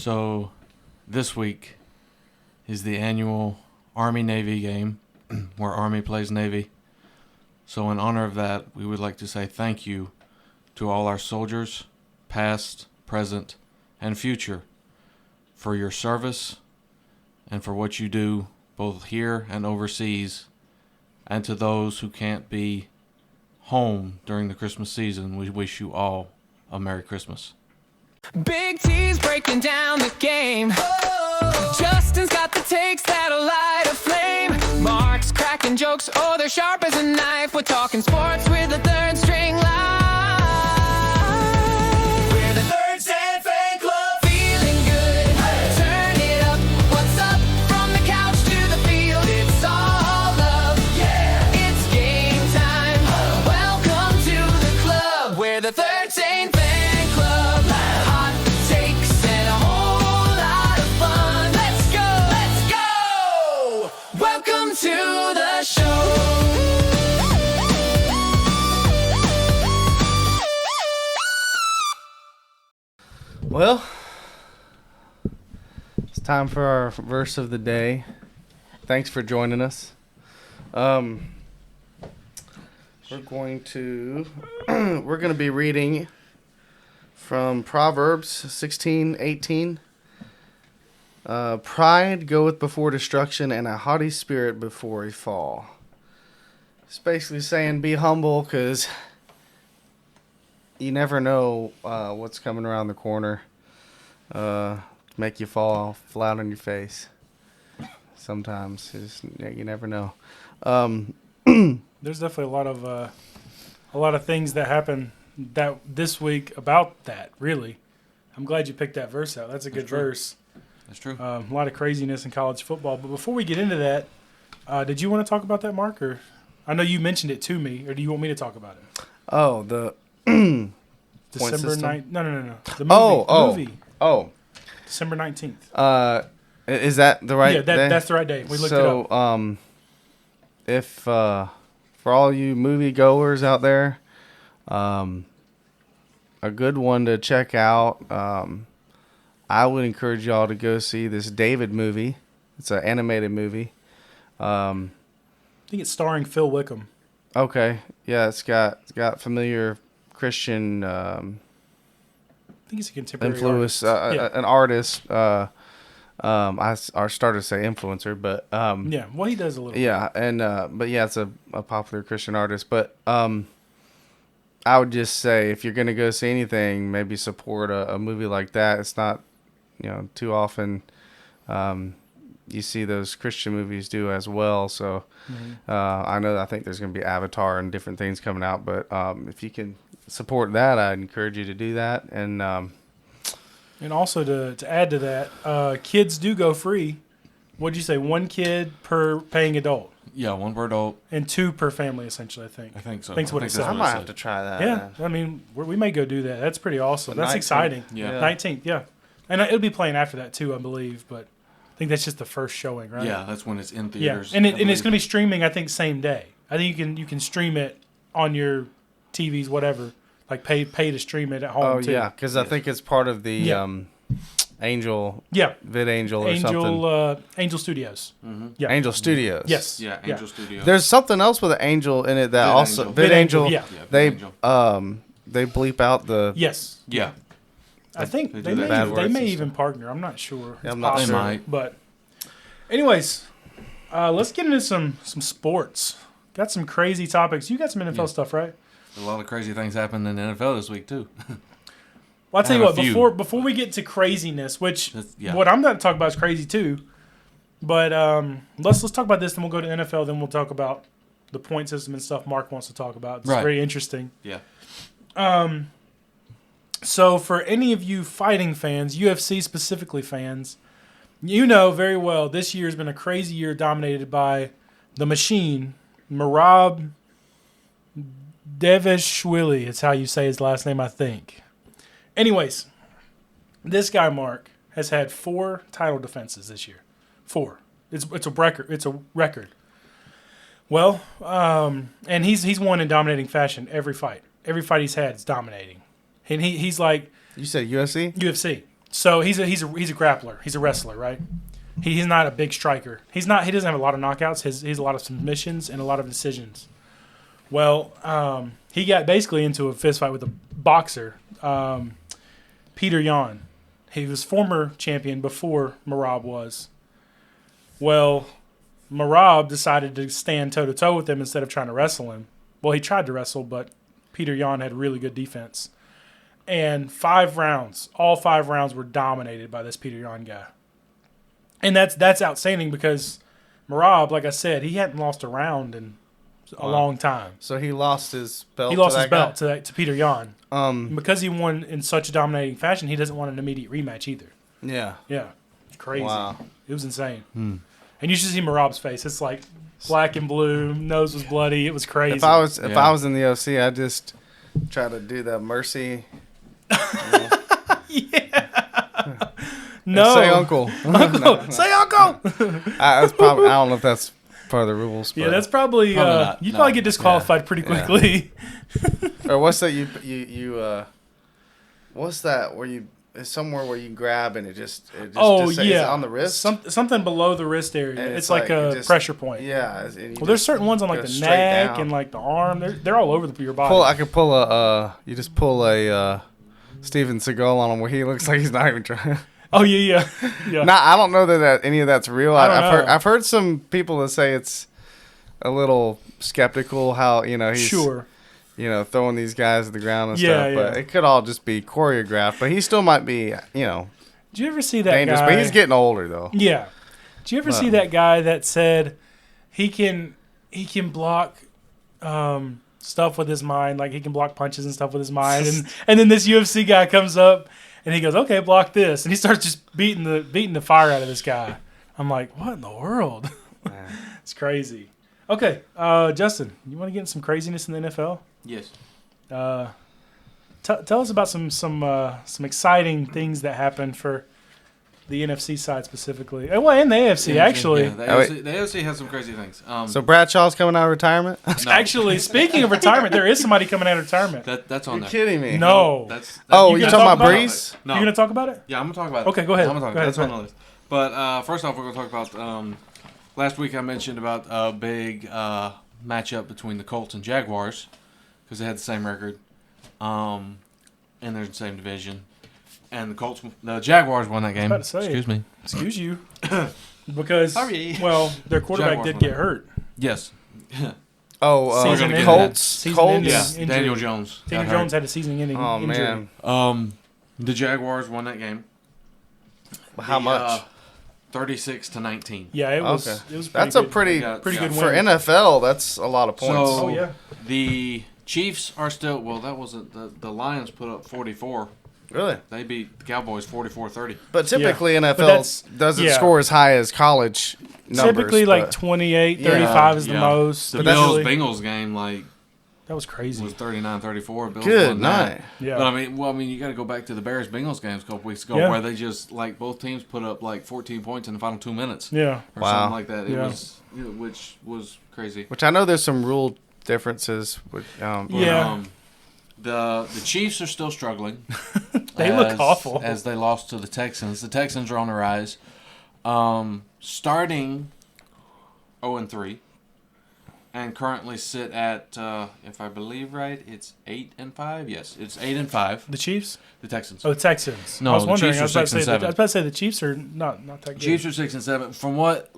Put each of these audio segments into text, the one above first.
So, this week is the annual Army-Navy game where Army plays Navy. So, in honor of that, we would like to say thank you to all our soldiers, past, present, and future, for your service and for what you do both here and overseas. And to those who can't be home during the Christmas season, we wish you all a Merry Christmas. Big T's breaking down the game. Oh. Justin's got the takes that'll light a flame. Mark's cracking jokes, oh, they're sharp as a knife. We're talking sports with a third string line. We're the Third Stand Fan Club. Feeling good, hey. Turn it up. What's up? From the couch to the field, it's all love. Yeah, it's game time. Oh. Welcome to the club. We're the Third Stand Fan Club. Welcome to the show. Well, it's time for our verse of the day. Thanks for joining us. We're going to be reading from Proverbs 16:18. Pride goeth before destruction, and a haughty spirit before a fall. It's basically saying be humble, because you never know what's coming around the corner to make you fall flat on your face. Sometimes you never know. There's definitely a lot of things that happen that this week about that. Really, I'm glad you picked that verse out. That's a good verse. That's true. A lot of craziness in college football. But before we get into that, did you want to talk about that, Mark? Or I know you mentioned it to me, or do you want me to talk about it? Oh, the December 9th. No. The movie. Oh. December 19th. Is that the right day? Yeah, that's the right day. We looked it up. So, if for all you movie goers out there, a good one to check out. I would encourage y'all to go see this David movie. It's an animated movie. I think it's starring Phil Wickham. Okay, yeah, it's got familiar Christian. I think he's a contemporary influence, artist. An artist. I started to say influencer, but yeah, well, he does a little. Yeah, and but yeah, it's a popular Christian artist. But I would just say if you're gonna go see anything, maybe support a movie like that. It's not. Too often you see those Christian movies do as well. So I think there's going to be Avatar and different things coming out. But if you can support that, I'd encourage you to do that. And also to add to that, kids do go free. What'd you say? 1 kid per paying adult. Yeah, 1 per adult. And 2 per family, essentially, I think. I think so. I think what it said. I might have to try that. Yeah, man. I mean, we may go do that. That's pretty awesome. That's 19th. Exciting. Yeah. 19th, yeah. And it'll be playing after that, too, I believe. But I think that's just the first showing, right? Yeah, that's when it's in theaters. Yeah. And it's going to be streaming, I think, same day. I think you can stream it on your TVs, whatever. Like pay to stream it at home, too. Oh, yeah, because I think it's part of the Angel, VidAngel or something. Angel Studios. Mm-hmm. Yeah. Angel Studios. Yes. Yeah, Angel Studios. There's something else with an angel in it that VidAngel. Yeah. They bleep out the. Yes. Yeah. I think they may even partner. I'm not sure. Yeah, I'm not sure. They might. But anyways, let's get into some sports. Got some crazy topics. You got some NFL stuff, right? A lot of crazy things happened in the NFL this week too. Well, I'll tell you what. Before we get to craziness, which what I'm going to talk about is crazy too. But let's talk about this, then we'll go to NFL. Then we'll talk about the point system and stuff Mark wants to talk about. It's very interesting. Yeah. So for any of you fighting fans, UFC specifically fans, you know very well this year has been a crazy year dominated by the machine, Merab Deveshwili. It's how you say his last name, I think. Anyways, this guy, Mark, has had 4 title defenses this year. 4. It's a record. It's a record. Well, and he's won in dominating fashion every fight. Every fight he's had is dominating. And he's like... You said UFC? UFC. So he's a grappler. He's a wrestler, right? He's not a big striker. He doesn't have a lot of knockouts. He's a lot of submissions and a lot of decisions. Well, he got basically into a fist fight with a boxer, Peter Yan. He was former champion before Merab was. Well, Merab decided to stand toe-to-toe with him instead of trying to wrestle him. Well, he tried to wrestle, but Peter Yan had really good defense. And 5 rounds, all 5 rounds were dominated by this Peter Yan guy. And that's outstanding because Merab, like I said, he hadn't lost a round in a long time. So he lost his belt. He lost to his that belt guy? to Peter Yan. Um. Because he won in such a dominating fashion, he doesn't want an immediate rematch either. Yeah. Yeah. Crazy. Wow. It was insane. And you should see Merab's face. It's like black and blue, nose was bloody. It was crazy. If I was in the OC, I'd just try to do that mercy. No. Say uncle. Uncle. Say uncle. That's probably. I don't know if that's part of the rules. But, Yeah, that's probably, Probably not. you'd No. probably get disqualified pretty quickly. Or what's that? You what's that? Where you it's somewhere where you grab and it just is it on the wrist. Something below the wrist area. And it's like it a just- pressure point. Yeah. Well, there's certain ones on like go the straight neck down. and like the arm. They're all over your body. I could pull a. You just pull a Steven Seagal on him where he looks like he's not even trying. Oh yeah. Nah, I don't know that any of that's real. I don't know. I've heard some people that say it's a little skeptical how he's Sure. throwing these guys at the ground and Yeah, stuff. But yeah. it could all just be choreographed. But he still might be Did you ever see that dangerous. guy? But he's getting older though. Yeah. Did you ever see that guy that said he can block stuff with his mind, like he can block punches and stuff with his mind, and then this UFC guy comes up and he goes, "Okay, block this," and he starts just beating the fire out of this guy. I'm like, what in the world? It's crazy. Okay, Justin, you want to get in some craziness in the NFL? Yes. Tell us about some exciting things that happened for the NFC side specifically. Well, and the AFC, actually. Yeah, the AFC has some crazy things. So Bradshaw's coming out of retirement. No, Actually, speaking of retirement, there is somebody coming out of retirement. that's on You're there. kidding me. No. That's Oh, You you're gonna talking talk about about Breeze? No. You going to talk about it? Yeah, I'm gonna talk about it. Okay, go ahead. I'm gonna talk Go about it. ahead, That's go on the list. But first off, we're gonna talk about last week I mentioned about a big matchup between the Colts and Jaguars because they had the same record, and they're in the same division. And the Jaguars won that game. about to say. Excuse me. Excuse you. Because, Sorry. well, their quarterback Jaguars did won get that. hurt. Yes. Oh, Season ending. Colts. Season Colts. ending. Yeah. Injury. Daniel Jones. Daniel got hurt. Jones had a season-ending Oh injury. man. The Jaguars won that game. How much? 36-19. Yeah, it was. Okay. It was pretty That's a good. pretty Yeah. Pretty good for win. NFL. That's a lot of points. So Oh yeah. the Chiefs are still that wasn't the Lions put up 44. Really? They beat the Cowboys 44-30. But typically But NFL that's- doesn't yeah. score as high as college numbers. Typically, like but 28, Yeah. 35 is the Yeah. most. The But that's- Bills usually. Bengals game That was crazy. was 39-34. Bills good won that. night. Yeah. But I mean, you got to go back to the Bears Bengals games a couple weeks ago Yeah. where they just both teams put up 14 points in the final 2 minutes Yeah. or Wow. something like that. It Yeah. was which was crazy. Which I know there's some rule differences with. Yeah. The Chiefs are still struggling. They look awful. as they lost to the Texans. The Texans are on the rise, starting 0-3, and currently sit at if I believe right, it's 8-5. Yes, it's 8-5. The Chiefs? The Texans. Oh, the Texans. No, I was the wondering. Chiefs I was are about to 6 and say. 7. I was about to say the Chiefs are not that good. Chiefs are 6-7. From what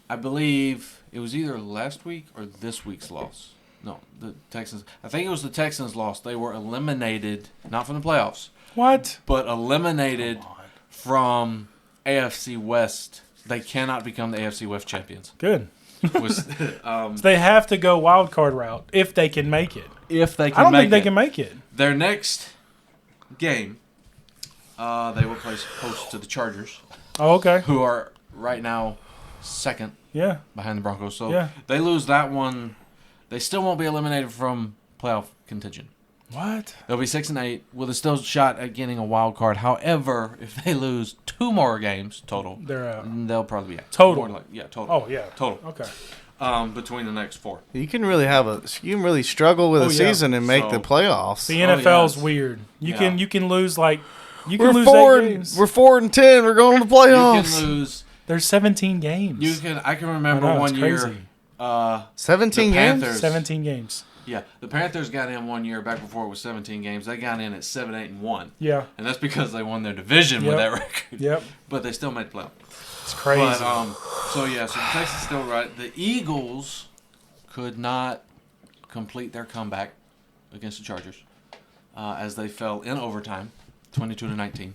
I believe it was either last week or this week's loss. No, the Texans. I think it was the Texans' loss. They were eliminated, not from the playoffs, What? but eliminated from AFC West. They cannot become the AFC West champions. Good. Was, They have to go wild card route if they can make it. if they can I don't make think they it. can make it. Their next game, they will play host to the Chargers, Oh, okay. who are right now second Yeah. behind the Broncos. So Yeah. they lose that one. They still won't be eliminated from playoff contention. What? They'll be 6-8 with a still shot at getting a wild card. However, if they lose 2 more games total, They're out. they'll probably be out. Total? More yeah, total. Oh, yeah. Total. Okay. Between the next 4. You can really struggle with Oh, a yeah. season and make So- the playoffs. The Oh, NFL's yeah. weird. You Yeah. can lose like You can lose 8 games. We're 4-10. We're going to the You playoffs. can lose. There's 17 games. I can remember I know, one it's year. crazy. 17 the games. Panthers- 17 games. Yeah, the Panthers got in one year back before it was 17 games. They got in at 7-8-1, Yeah. and that's because they won their division with that record. Yep. But they still made the playoff. It's crazy. But so Texas is still right. The Eagles could not complete their comeback against the Chargers as they fell in overtime, 22-19,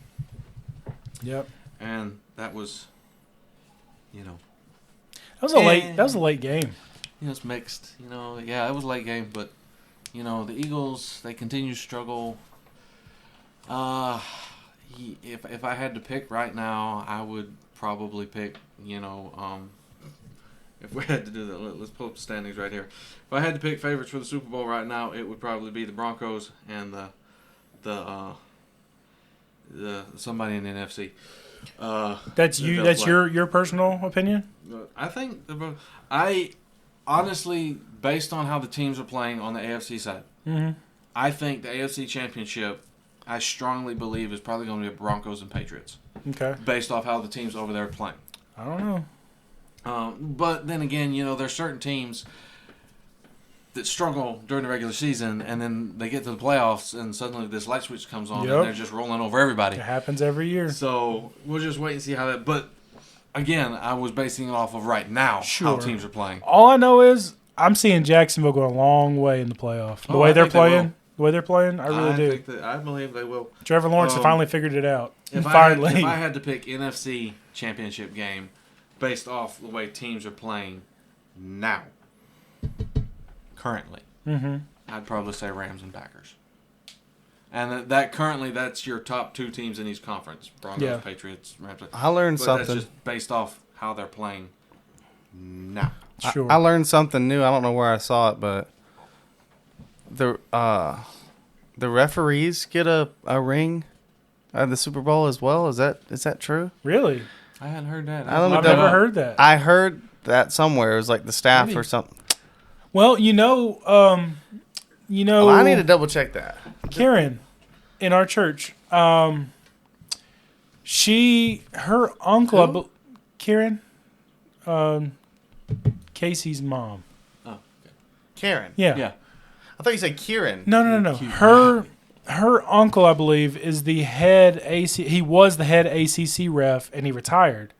Yep. and that was, That was a late game. it's mixed. It was a late game, but the Eagles, they continue to struggle. If I had to pick right now, I would probably pick, if we had to do that, let's pull up the standings right here. If I had to pick favorites for the Super Bowl right now, it would probably be the Broncos and the somebody in the NFC. That's you. That's your personal opinion. I think I honestly, based on how the teams are playing on the AFC side, I think the AFC Championship, I strongly believe, is probably going to be Broncos and Patriots. Okay. Based off how the teams over there are playing. I don't know. But then again, there's certain teams that struggle during the regular season, and then they get to the playoffs, and suddenly this light switch comes on, Yep. and they're just rolling over everybody. It happens every year. So we'll just wait and see how that. But again, I was basing it off of right now how teams are playing. All I know is I'm seeing Jacksonville go a long way in the playoff. The way they're playing, I really do. I believe they will. Trevor Lawrence has finally figured it out. If Finally. I had to pick NFC Championship game based off the way teams are playing now, currently, I'd probably say Rams and Packers. And that's your top two teams in each conference: Broncos, Patriots, Rams. I learned something. That's just based off how they're playing now. Sure. I learned something new. I don't know where I saw it, but the referees get a ring at the Super Bowl as well. Is that true? Really? I hadn't heard that. I've never heard that. I heard that somewhere. It was like the staff or something. Well, I need to double check that. Karen in our church, her uncle, Karen, Casey's mom. Oh, okay. Karen. Yeah. I thought you said Kieran. No. Her uncle, I believe, is the head he was the head ACC ref, and he retired.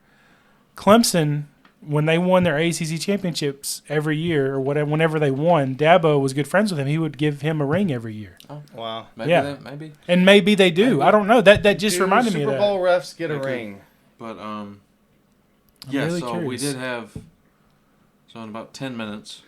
Clemson, when they won their ACC championships every year, or whatever, whenever they won, Dabo was good friends with him. He would give him a ring every year. Oh, wow. Maybe. And maybe they do. Maybe. I don't know. That just reminded me of Super that. Bowl refs get a ring. But really so curious. we did have. So in about 10 minutes,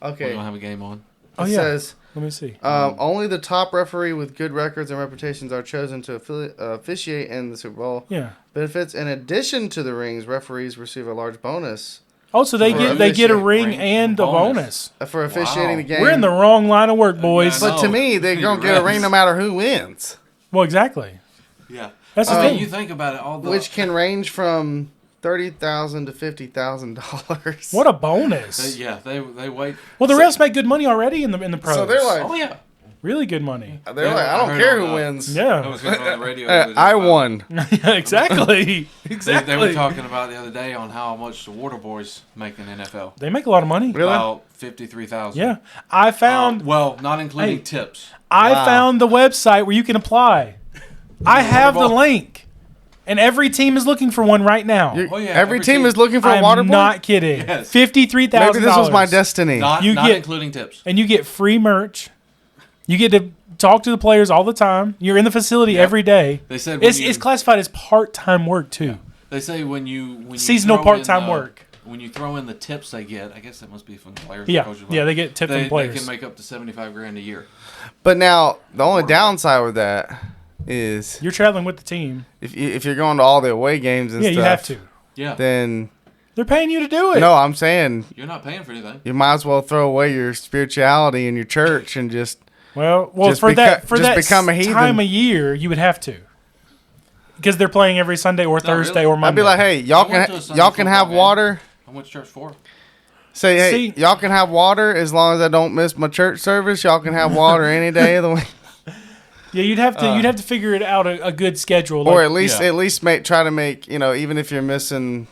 Okay. we're gonna have a game on. It says Let me see. only the top referee with good records and reputations are chosen to officiate in the Super Bowl. Yeah. Benefits in addition to the rings, referees receive a large bonus Oh, so they get a ring ring and a bonus. bonus. for officiating the game. We're in the wrong line of work, boys. Yeah, But to me, they're gonna get a ring no matter who wins, Well, exactly. Yeah, That's the I mean, thing. you think about it, all the which can range from $30,000 to $50,000. What a bonus. they wait. Well, the refs make good money already in the pros. So they're like, Oh yeah, really good money. I I don't heard care on, who wins. I Yeah. was hearing on the radio. I won. Exactly. They were talking about the other day on how much the water boys make in the NFL. They make a lot of money. Really? About 53,000. Yeah. I found well, not including Hey. tips. I Wow. found the website where you can apply. I have the link. And every team is looking for one right now. Oh, yeah, every every team team. is looking for a I'm water boy. not kidding. Yes. $53,000. Maybe this was my destiny. Not You get- including tips. And you get free merch. You get to talk to the players all the time. You're in the facility every day. They said when It's classified as part-time work too. They say when you Seasonal throw part-time in, work. When you throw in the tips they get, I guess that must be from the players. Yeah, and coaches. yeah, they get tipped from They players. can make up to $75,000 a year. But now the only downside with that is You're traveling with the team. if you're going to all the away games and Yeah, stuff, you have to. Yeah, then They're paying you to do it. no, I'm saying you're not paying for anything. you might as well throw away your spirituality and your church and just Well, Just for that just become a heathen. time of year, you would have to, because they're playing every Sunday or Thursday really. or Monday. I'd be like, hey, y'all I went to a can Sunday y'all can have football game. water. I went to church for. Say, hey, See- y'all can have water as long as I don't miss my church service. Y'all can have water any day of the week. Yeah, you'd have to figure it out a good schedule. Or Like, at least try to make, even if you're missing,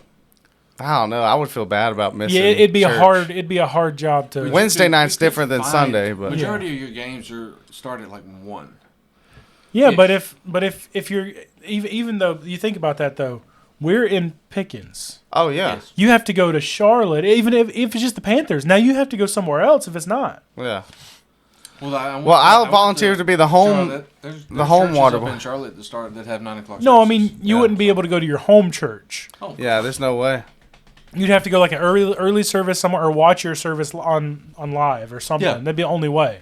I don't know, I would feel bad about missing. yeah, it'd be church. a hard job to. Wednesday night's different than Sunday, but majority of your games start at like 1. Yeah, Ish. but if you're even though you think about that though, we're in Pickens. oh yeah, Yes. You have to go to Charlotte, even if it's just the Panthers. Now you have to go somewhere else if it's not. yeah. Well, I'll volunteer to be the home. Charlotte. There's home churches water up boy. in Charlotte that have 9:00. No, I mean you Yeah. wouldn't be able to go to your home church. Yeah, there's no way. You'd have to go like an early service somewhere or watch your service on live or something. Yeah. That'd be the only way.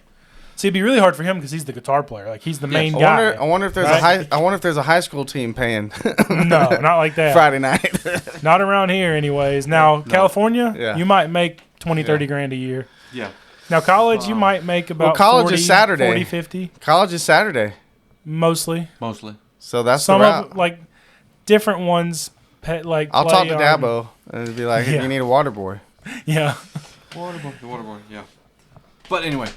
See, it'd be really hard for him because he's the guitar player. Like he's the main I guy. wonder if there's right? I wonder if there's a high school team paying No, not like that. Friday night. Not around here, anyways. Now, California, Yeah. you might make 20, 30 grand a year. Yeah. Now, college, you might make about college 40, is Saturday. 40, 50, College is Saturday, mostly. Mostly. so that's Some the route. of, like, different ones, I'll play talk to on- Dabo and be like, Yeah. you need a water boy. Yeah. Waterboard. Yeah. But anyway,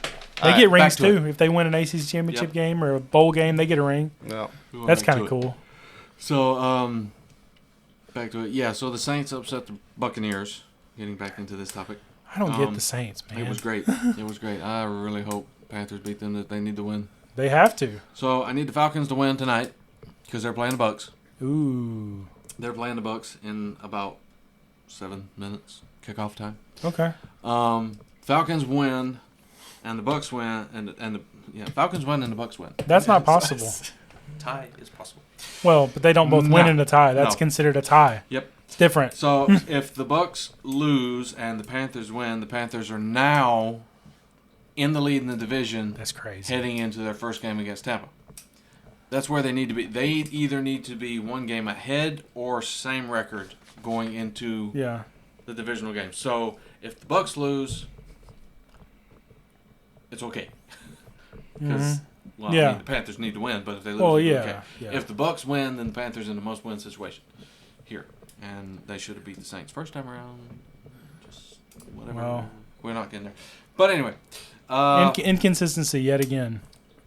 They All get right, rings, back to too. If they win an ACC championship Yep. game or a bowl game, they get a ring. No. we went That's back kind of to it. cool. So, back to it. Yeah. So the Saints upset the Buccaneers. Getting back into this topic, I don't get the Saints, man. it was great. It was great. I really hope Panthers beat them. That they need to win. They have to. So I need the Falcons to win tonight because they're playing the Bucks. Ooh. They're playing the Bucks in about 7 minutes kickoff time. Okay. Falcons win, and the Bucks win, Falcons win and the Bucks win. That's not possible. Tie is possible. Well, but they don't both win in a tie. That's No. considered a tie. Yep. It's different. So if the Bucks lose and the Panthers win, the Panthers are now in the lead in the division, That's crazy. heading into their first game against Tampa. That's where they need to be. They either need to be one game ahead or same record going into Yeah. the divisional game. So if the Bucks lose, it's okay. Because I Yeah. mean, the Panthers need to win, but if they lose, Well, it's yeah, okay. yeah. If the Bucks win, then the Panthers in a must-win situation here, and they should have beat the Saints first time around. Just whatever. Well. We're not getting there. But anyway, Inconsistency yet again.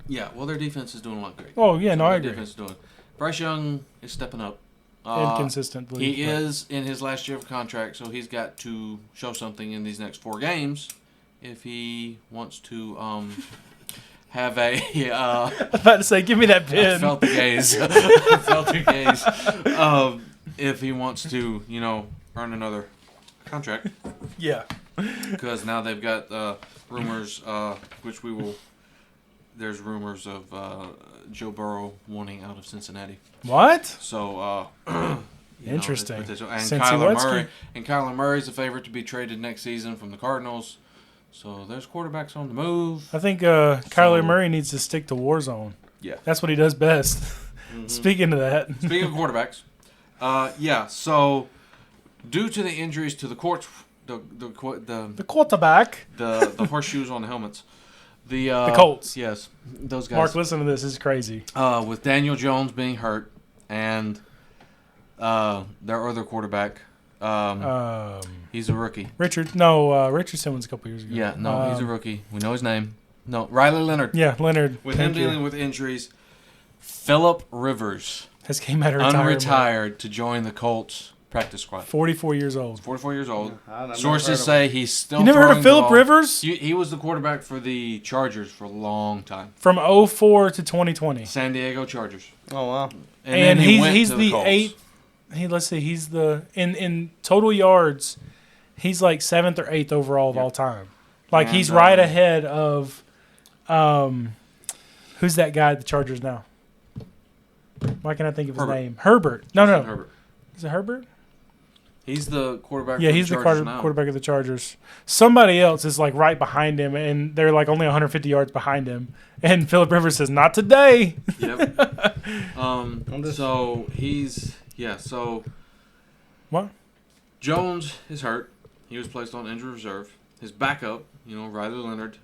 yeah. Well, their defense is doing a lot great. Oh, yeah, no, I Their agree. Defense is doing. Bryce Young is stepping up. Inconsistently. He but- is in his last year of contract, so he's got to show something in these next 4 games if he wants to have a. I was about to say, give me that I pin. felt the gaze. Felt the gaze. If he wants to, earn another contract, Yeah. because now they've got rumors, which we will. There's rumors of Joe Burrow wanting out of Cincinnati. What? So, Interesting. And Cincy Kyler Wetsky. Murray. And Kyler Murray's a favorite to be traded next season from the Cardinals. So there's quarterbacks on the move. I think Kyler So- Murray needs to stick to Warzone. Yeah. That's what he does best. Speaking of that. Speaking of quarterbacks, so due to the injuries to the courts, the quarterback. horseshoes on the helmets, the Colts. yes, those guys. Mark, listen to this. This is crazy. With Daniel Jones being hurt and their other quarterback, he's a rookie. Richardson was a couple years ago. Yeah, no, he's a rookie. We know his name. No, Riley Leonard. Yeah, Leonard. With him dealing with injuries, Phillip Rivers has came out of retirement. unretired to join the Colts practice squad. 44 years old. 44 years old. I've never Sources heard of say he's still. You never heard throwing of the Phillip ball. Rivers? He was the quarterback for the Chargers for a long time. From 04 to 2020. San Diego Chargers. Oh wow. And then he went he's to the Colts. eighth. Let's see. He's the in total yards. He's like 7th or 8th overall of all time. Like And, he's right ahead of, who's that guy at the Chargers now? Why can't I think of his Herbert. name? Herbert. No. Herbert. Is it Herbert? He's the quarterback. Yeah, for he's the Chargers now. quarterback of the Chargers. Somebody else is like right behind him, and they're like only 150 yards behind him. And Phillip Rivers says, "Not today." Yep. So he's So What? Jones is hurt. He was placed on injured reserve. His backup, Riley Leonard,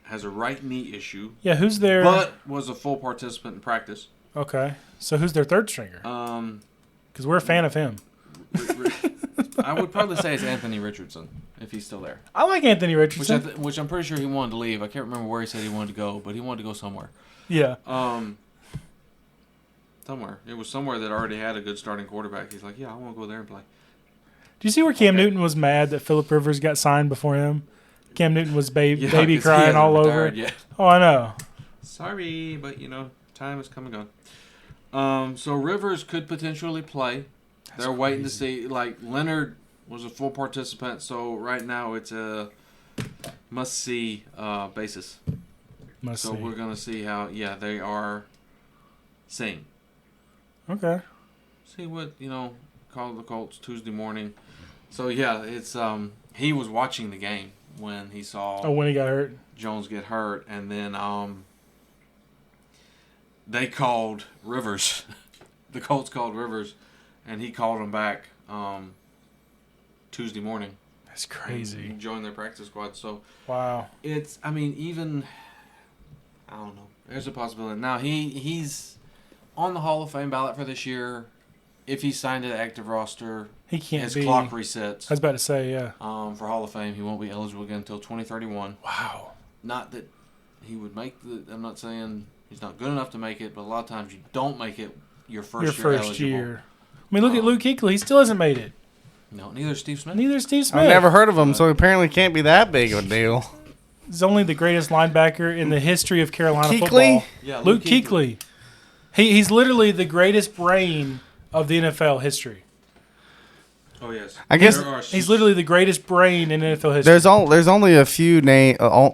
has a right knee issue, Yeah, who's their? but was a full participant in practice. Okay, so who's their third stringer? Because we're a fan of him. I would probably say it's Anthony Richardson if he's still there. I like Anthony Which Richardson. which I'm pretty sure he wanted to leave. I can't remember where he said he wanted to go, but he wanted to go somewhere. Yeah. Somewhere. It was somewhere that already had a good starting quarterback. He's like, yeah, I want to go there and play. Do you see where Cam Newton was mad that Phillip Rivers got signed before him? Cam Newton was baby 'cause he crying hasn't all over. retired yet. Oh, I know. Sorry, but time has come and gone. So Rivers could potentially play. They're waiting to see. Like Leonard was a full participant, so right now it's a must-see basis. Must So see. we're gonna see how. Yeah, they are seeing. Okay. See what call the Colts Tuesday morning. So yeah, it's he was watching the game when he saw Oh, when he got hurt. Jones get hurt, and then they called Rivers. The Colts called Rivers, and he called him back Tuesday morning. That's crazy. And joined their practice squad. So Wow. it's even I don't know. There's a possibility. Now he's on the Hall of Fame ballot for this year. If he's signed to the active roster, He can't his be. clock I resets. was about to say, yeah. For Hall of Fame, he won't be eligible again until 2031. Wow. Not that he would make I'm not saying he's not good enough to make it, but a lot of times you don't make it your first year. I mean, look at Luke Kuechly. He still hasn't made it. No, neither Steve Smith. Neither is Steve Smith. I've never heard of him, so apparently can't be that big of a deal. He's only the greatest linebacker in the history of Carolina Kuechly? football. Yeah, Luke Kuechly. He's literally the greatest brain of the NFL history. Oh yes. I guess There are He's literally the greatest brain in NFL history. there's only a few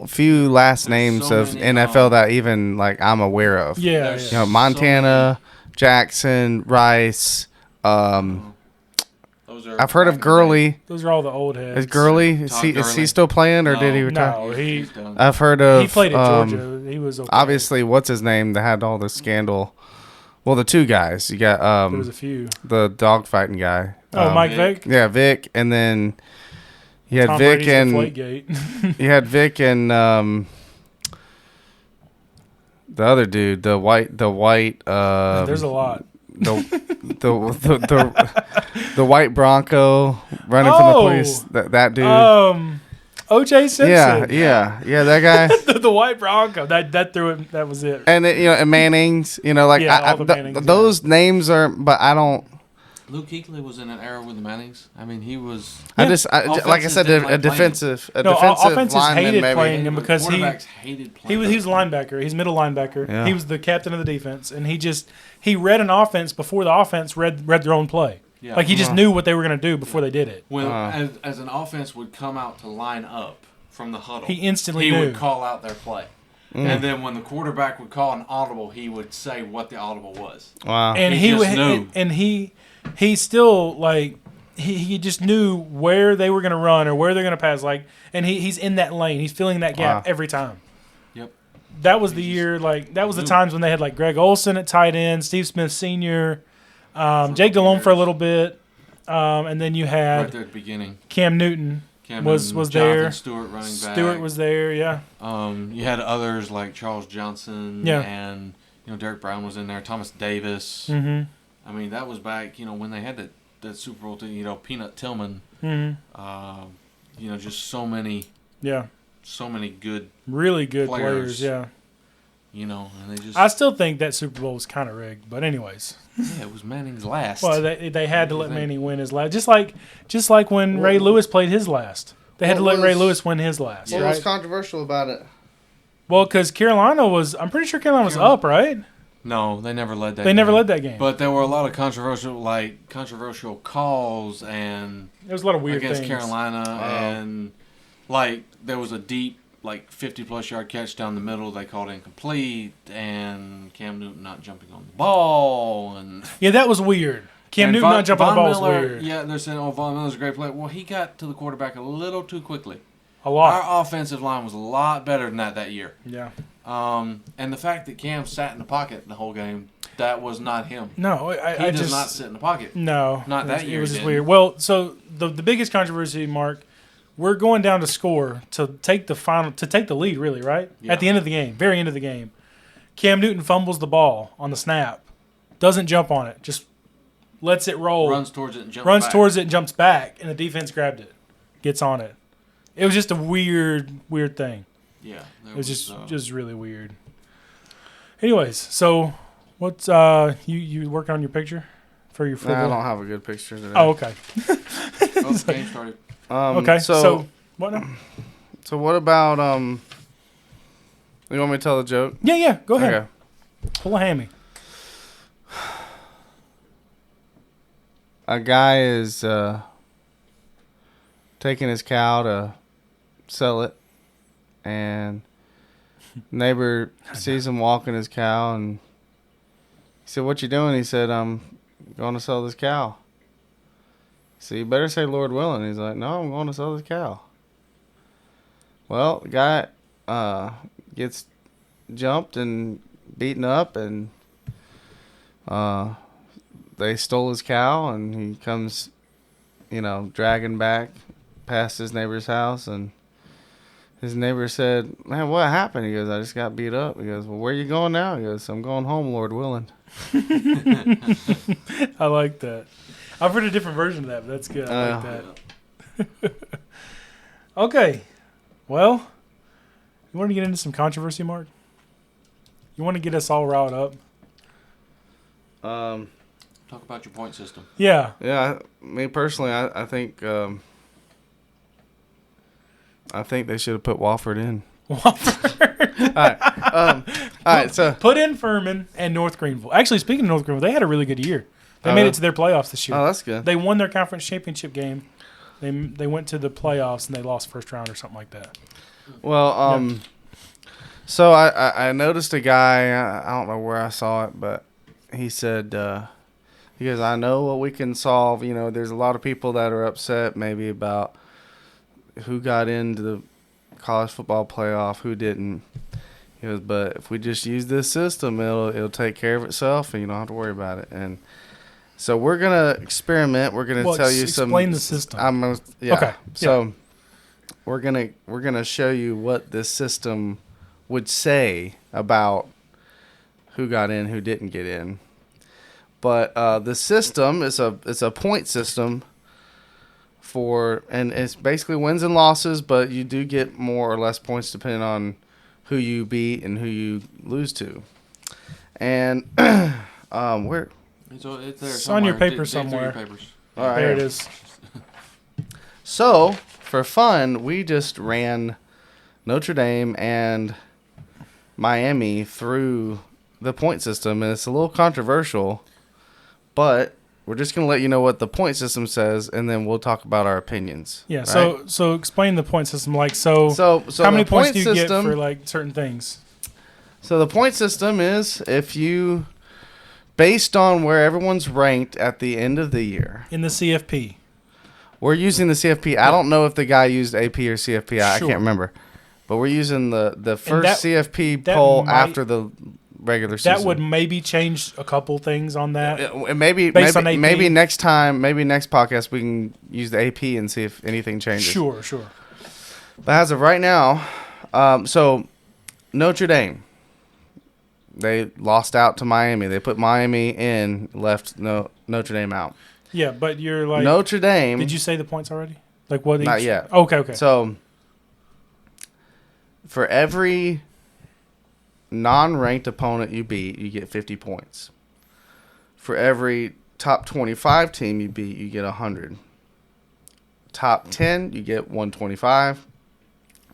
few last names so of many, NFL that even like I'm aware of. Yeah, There's- yeah. You know, Montana, Jackson, Rice. Those are I've heard of Gurley. Those are all the old heads. Is Gurley? Is Todd he Gurley. still playing or No. did he retire? No, He's done. I've heard of. he played at Georgia. He was okay. Obviously, what's his name that had all the scandal? Well, the two guys. You got There was a few. the dogfighting guy. Oh, Mike Vick. Vick. Yeah, Vic, and then you had Tom Vic Brady's and Deflategate. you had Vic and the other dude, the white. There's a lot. The white Bronco running from the police. That dude. O.J. Simpson. Yeah, that guy. the white Bronco. That threw it. That was it. And and Manning's. Like Yeah, all the Mannings, those names are, but I don't. Luke Kuechly was in an era with the Mannings. I mean, he was. I just like I said, Offenses a didn't defensive offenses lineman hated maybe. playing him because quarterbacks hated he playing. was a linebacker. He's middle linebacker. Yeah. He was the captain of the defense, and he read an offense before the offense read their own play. Yeah. Like he just knew what they were going to do before they did it. When as an offense would come out to line up from the huddle, He instantly he knew. would call out their play. And then when the quarterback would call an audible, he would say what the audible was. Wow. And He he just would, knew. and he still like he just knew where they were going to run or where they're going to pass. Like, and he's in that lane. He's filling that gap Wow. every time. Yep. That was the year. Like that was the times when they had like Greg Olson at tight end, Steve Smith Sr., Jake Delhomme for a little bit, and then you Right had there at the beginning. Cam Newton. Cam Was Newton, there. Jonathan Stewart running back. Stewart was there. Yeah. You had others like Charles Johnson. Yeah. And Derek Brown was in there. Thomas Davis. Mm-hmm. I mean, that was back when they had that Super Bowl team. Peanut Tillman. Mm-hmm. Just so many good. Really good Players. players. Yeah. And they just. I still think that Super Bowl was kind of rigged, but anyways. Yeah, it was Manning's last. Well, they had to let think? Manning win his last, just like when Ray Lewis played his last. They had to What let Ray was- Lewis win his last, What right? was controversial about it? Well, because Carolina was, I'm pretty sure Carolina was up, right? No, they never led that. They never game. led that game. But there were a lot of controversial calls and There was a lot of weird against things. Carolina and there was a deep 50-plus yard catch down the middle. They called incomplete and Cam Newton not jumping on the ball and Yeah, that was weird. Cam and Newton not jumping on the Von ball was Miller, weird. Yeah, they're saying, Von Miller's a great player. Well, he got to the quarterback a little too quickly. A lot. Our offensive line was a lot better than that year. Yeah. And the fact that Cam sat in the pocket the whole game, that was not him. No, He I does just not sit in the pocket. no. Not that It year was he just didn't. weird. Well, so the biggest controversy, Mark, we're going down to score to take the lead, really, right? Yeah. At the end of the game, very end of the game, Cam Newton fumbles the ball on the snap, doesn't jump on it, just lets it roll, Runs towards it and jumps back. towards it and jumps back, and the defense grabbed it, gets on it. It was just a weird thing. Yeah. It was just really weird. Anyways, so what's you working on your picture for your Nah, football? I don't have a good picture today. Oh, okay. Oh, game started. Okay. So what now? So what about you want me to tell the joke? Yeah. Go ahead. Okay. Pull a hammy. A guy is taking his cow to sell it, and neighbor sees him walking his cow, and he said, "What you doing?" He said, "I'm going to sell this cow." He said, "You better say Lord willing." He's like, "No, I'm going to sell this cow." Well, the guy gets jumped and beaten up, and they stole his cow, and he comes, dragging back past his neighbor's house, and his neighbor said, "Man, what happened?" He goes, "I just got beat up." He goes, "Well, where you going now?" He goes, "I'm going home, Lord willing." I like that. I've heard a different version of that, but that's good. I like that. Okay. Well, you want to get into some controversy, Mark? You want to get us all riled up? Talk about your point system. Yeah. Yeah, me personally, I think they should have put Wofford in. All right, so Put in Furman and North Greenville. Actually, speaking of North Greenville, they had a really good year. They made it to their playoffs this year. oh, that's good. They won their conference championship game. They went to the playoffs and they lost first round or something like that. Well, so I noticed a guy. I don't know where I saw it, but he said he goes, "I know what we can solve. There's a lot of people that are upset maybe about who got into the college football playoff, who didn't." He goes, "But if we just use this system, it'll take care of itself, and you don't have to worry about it." And so we're gonna experiment. We're gonna tell you some. Explain the system. Okay. Yeah. So we're gonna show you what this system would say about who got in, who didn't get in. But the system is a point system and it's basically wins and losses, but you do get more or less points depending on who you beat and who you lose to. And where? It's there It's on your somewhere. paper Dig through your somewhere. papers. All right. There it is. So for fun, we just ran Notre Dame and Miami through the point system, and it's a little controversial, but we're just going to let you know what the point system says, and then we'll talk about our opinions. Yeah. right? So explain the point system. So how many the points point do you system, get for like certain things? So the point system is if you, based on where everyone's ranked at the end of the year. In the CFP. We're using the CFP. I don't know if the guy used AP or CFP. I Sure. can't remember. But we're using the first CFP that poll might- after the regular season. That would maybe change a couple things on that. Maybe Based on AP. maybe next time, maybe next podcast we can use the AP and see if anything changes. Sure. But as of right now, so Notre Dame, they lost out to Miami. They put Miami in, left Notre Dame out. Yeah, but you're like Notre Dame. Did you say the points already? Like what? Not each? yet. Okay. So for every non-ranked opponent you beat, you get 50 points. For every top 25 team you beat, you get 100. Top 10, you get 125.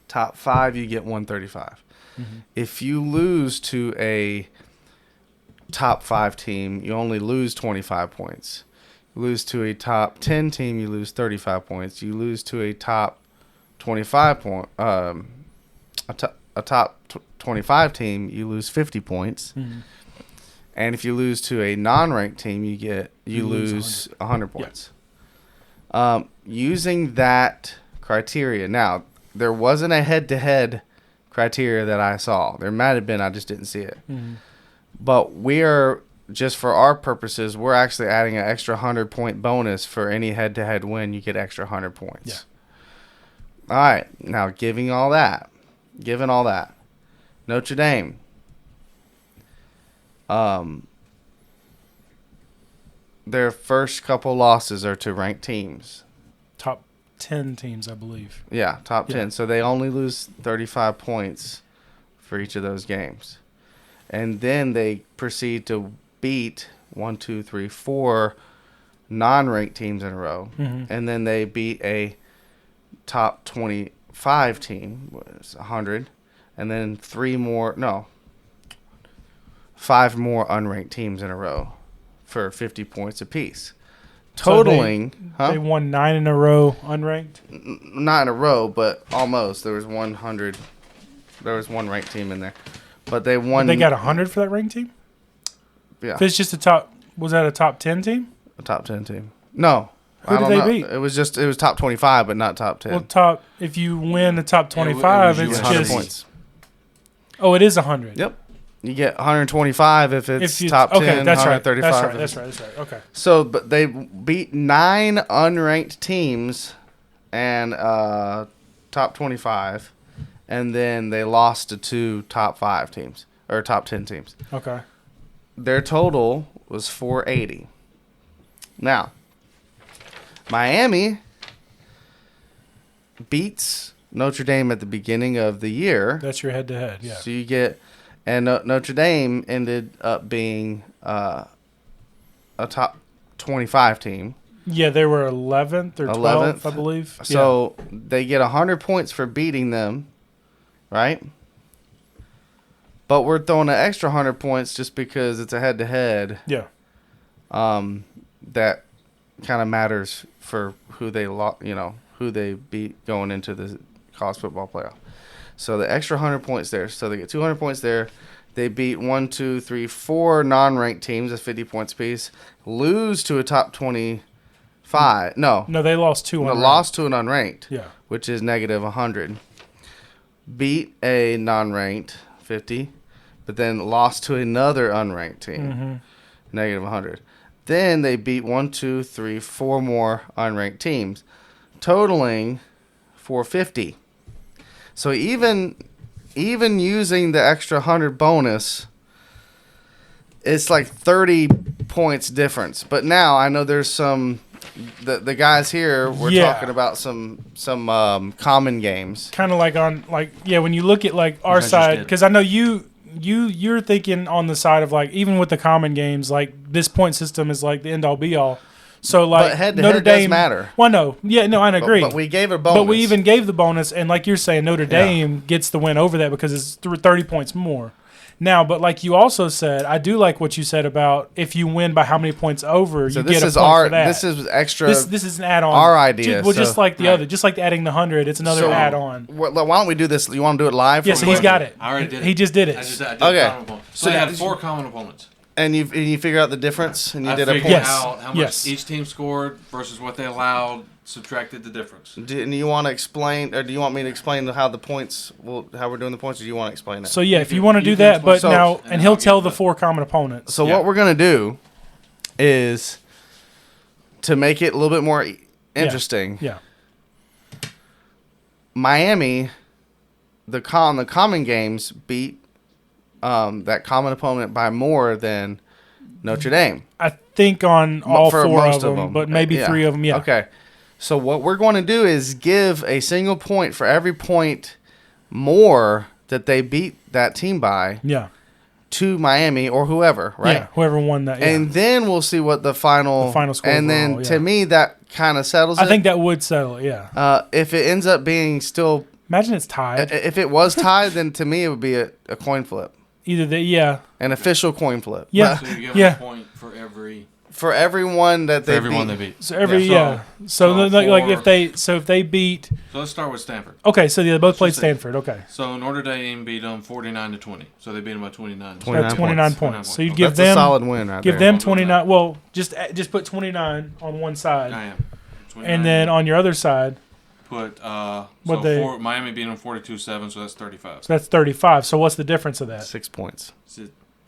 Top 5, you get 135. Mm-hmm. If you lose to a top 5 team, you only lose 25 points. You lose to a top 10 team, you lose 35 points. You lose to a top 25 a top 25 team, you lose 50 points. Mm-hmm. And if you lose to a non-ranked team, you lose 100 points. Yeah. Using that criteria. Now, there wasn't a head-to-head criteria that I saw. There might have been, I just didn't see it. Mm-hmm. But we're, just for our purposes, we're actually adding an extra 100-point bonus for any head-to-head win. You get extra 100 points. Yeah. All right. Now, given all that, Notre Dame, their first couple losses are to ranked teams. Top 10 teams, I believe. Yeah, top 10. Yeah. So they only lose 35 points for each of those games. and then they proceed to beat 4 non-ranked teams in a row, and then they beat a top 25 team, was 100, and then 5 more unranked teams in a row for 50 points apiece. Totaling, They won 9 in a row unranked. not in a row, but almost. There was 100. There was one ranked team in there, but they won. They got 100 for that ranked team. Yeah, If it's just a top, was that a top 10 team? a top 10 team. No, Who I did don't they know. beat? It was top 25, but not top 10. Well, if you win the top 25, it was it's 100 just points. Oh, it is 100. Yep, you get 125 if it's If you, top 10. okay, that's right. 135. That's right. Okay. So, but they beat 9 unranked teams and top 25, and then they lost to 2 top 5 teams or top 10 teams. Okay. Their total was 480. Now, Miami beats Notre Dame at the beginning of the year. That's your head-to-head. Yeah. So you get, and Notre Dame ended up being a top 25 team. Yeah, they were 11th or 12th, I believe. So they get 100 points for beating them, right? But we're throwing an extra 100 points just because it's a head-to-head. Yeah. That kind of matters for who they beat going into the college football playoff. So the extra 100 points there. So they get 200 points there. They beat 4 non-ranked teams at 50 points apiece. Lose to a top 25. No, No, they lost 2 no, unranked. lost to an unranked. Yeah. Which is negative 100. Beat a non-ranked 50, but then lost to another unranked team, negative 100. Then they beat 4 more unranked teams, totaling 450. So even using the extra 100 bonus, it's like 30 points difference. But now I know there's some. The guys here were talking about some common games. Kind of when you look at like our I just side, did. because I know you're thinking on the side of like even with the common games, like this point system is like the end all be all. So like But head-to-head Notre does Dame matter. Well, no, yeah, no, I agree. But we gave a bonus. But we even gave the bonus, and like you're saying, Notre Dame gets the win over that because it's 30 points more. Now, but like you also said, I do like what you said about if you win by how many points over, So you this get a is point our. for that. This is extra. This is an add-on. our idea, Just so- like the Right. other, just like adding the 100, it's another So- add-on. Why don't we do this? You want to do it live? Yes, real he's quick? got it. I already did it. He just did it. I did Okay. common opponents. So they had 4 common opponents. And you figure out the difference, and you I did a figured point. Yes. out how much Yes. each team scored versus what they allowed, subtracted the difference. And you want to explain, or do you want me to explain how the points? How we're doing the points, or do you want to explain that? So yeah, if you can- want to you do can that, explain- but So- now, and and he'll I'll tell get the 4 common opponents. So Yeah. what we're gonna do is to make it a little bit more interesting. Yeah. Miami, the common games beat that common opponent by more than Notre Dame. I think on all For 4 most of them, but maybe Yeah. 3 of them. Yeah. Okay. So what we're going to do is give a single point for every point more that they beat that team by Yeah. to Miami or whoever, right? Yeah. Whoever won that. Yeah. And then we'll see what the final score And then overall, to yeah. me that kind of settles it. I think that would settle it. Yeah. If it ends up being still, Imagine it's tied. if it was tied, then to me it would be a coin flip, Either the an official coin flip. Yeah. So you give Yeah. them a point for every For everyone that they everyone beat. they beat. So every Yeah. So So like for- if they beat. So let's start with Stanford. Okay, so they both played Let's just say- Stanford. Okay. So Notre Dame beat them 49-20. So they beat them by 29. 29 29 points. points. So you 29 give That's a them solid win right give there. them 29. Well, just put 29 on one side, I am. 29. and then on your other side, put What they- Miami beat them 42-7, so that's 35. so that's 35. So what's the difference of that? 6 points.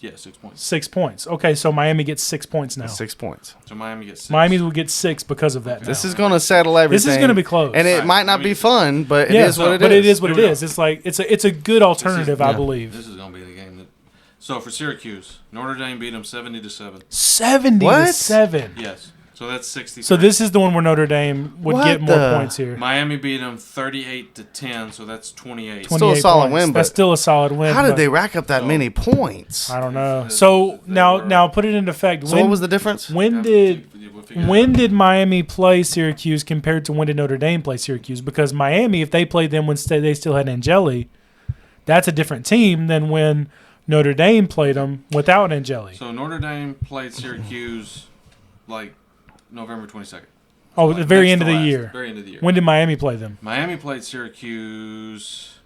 Yeah, 6 points. 6 points. Okay, so Miami gets 6 points now. 6 points. So Miami gets 6. Miami will get 6 because of that. Now. This is going to settle everything. This is going to be close. And it Right. might not I be mean- fun, but it yeah, is what it is. but it is what Here it we go. is. It's like it's a good alternative, I yeah. believe. This is going to be the game that. So for Syracuse, Notre Dame beat them 70-7. 70 to What? 7. Yes. So that's 60. So this is the one where Notre Dame would What get more the- points here. Miami beat them 38-10, so that's 28. 28 Still a solid points. win, but That's still a solid win. How did but they rack up that So- many points? I don't know. It's- So they now were- put it into effect. So what was the difference? when did Miami play Syracuse compared to when did Notre Dame play Syracuse? Because Miami, if they played them when they still had Angeli, that's a different team than when Notre Dame played them without Angeli. So Notre Dame played Syracuse like November 22nd. Oh, Like at the very next end to of the last, year. Very end of the year. When did Miami play them? Miami played Syracuse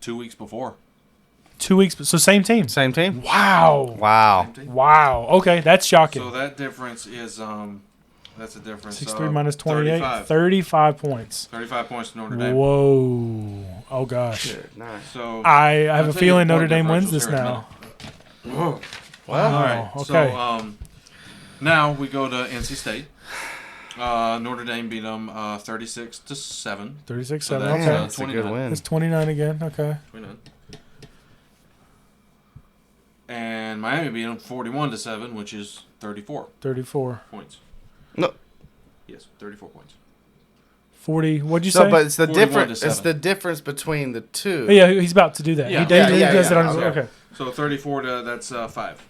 2 weeks before. 2 weeks. So same team. Same team. Wow. Wow. Wow. Okay, that's shocking. So that difference is that's a difference 63 of minus 28. 35. 35 points. 35 points to Notre Dame. Whoa. Oh, gosh. Nice. So I have I'll a tell you feeling the Notre point Dame wins differentials this here in a now. minute. Wow. All right. Oh, okay. So now we go to NC State. Notre Dame beat them 36-7. 36-7. So Okay. That's a good 29. win. It's 29 again. Okay. 29. And Miami beat them 41-7, which is 34 34. points. No. Yes, 34 points. 40. What'd you So, say? but it's the 41 difference. to It's 7. the difference between the two. Oh, yeah, he's about to do that. Yeah. He Yeah, does it on his. okay. Okay. So 34 to that's 5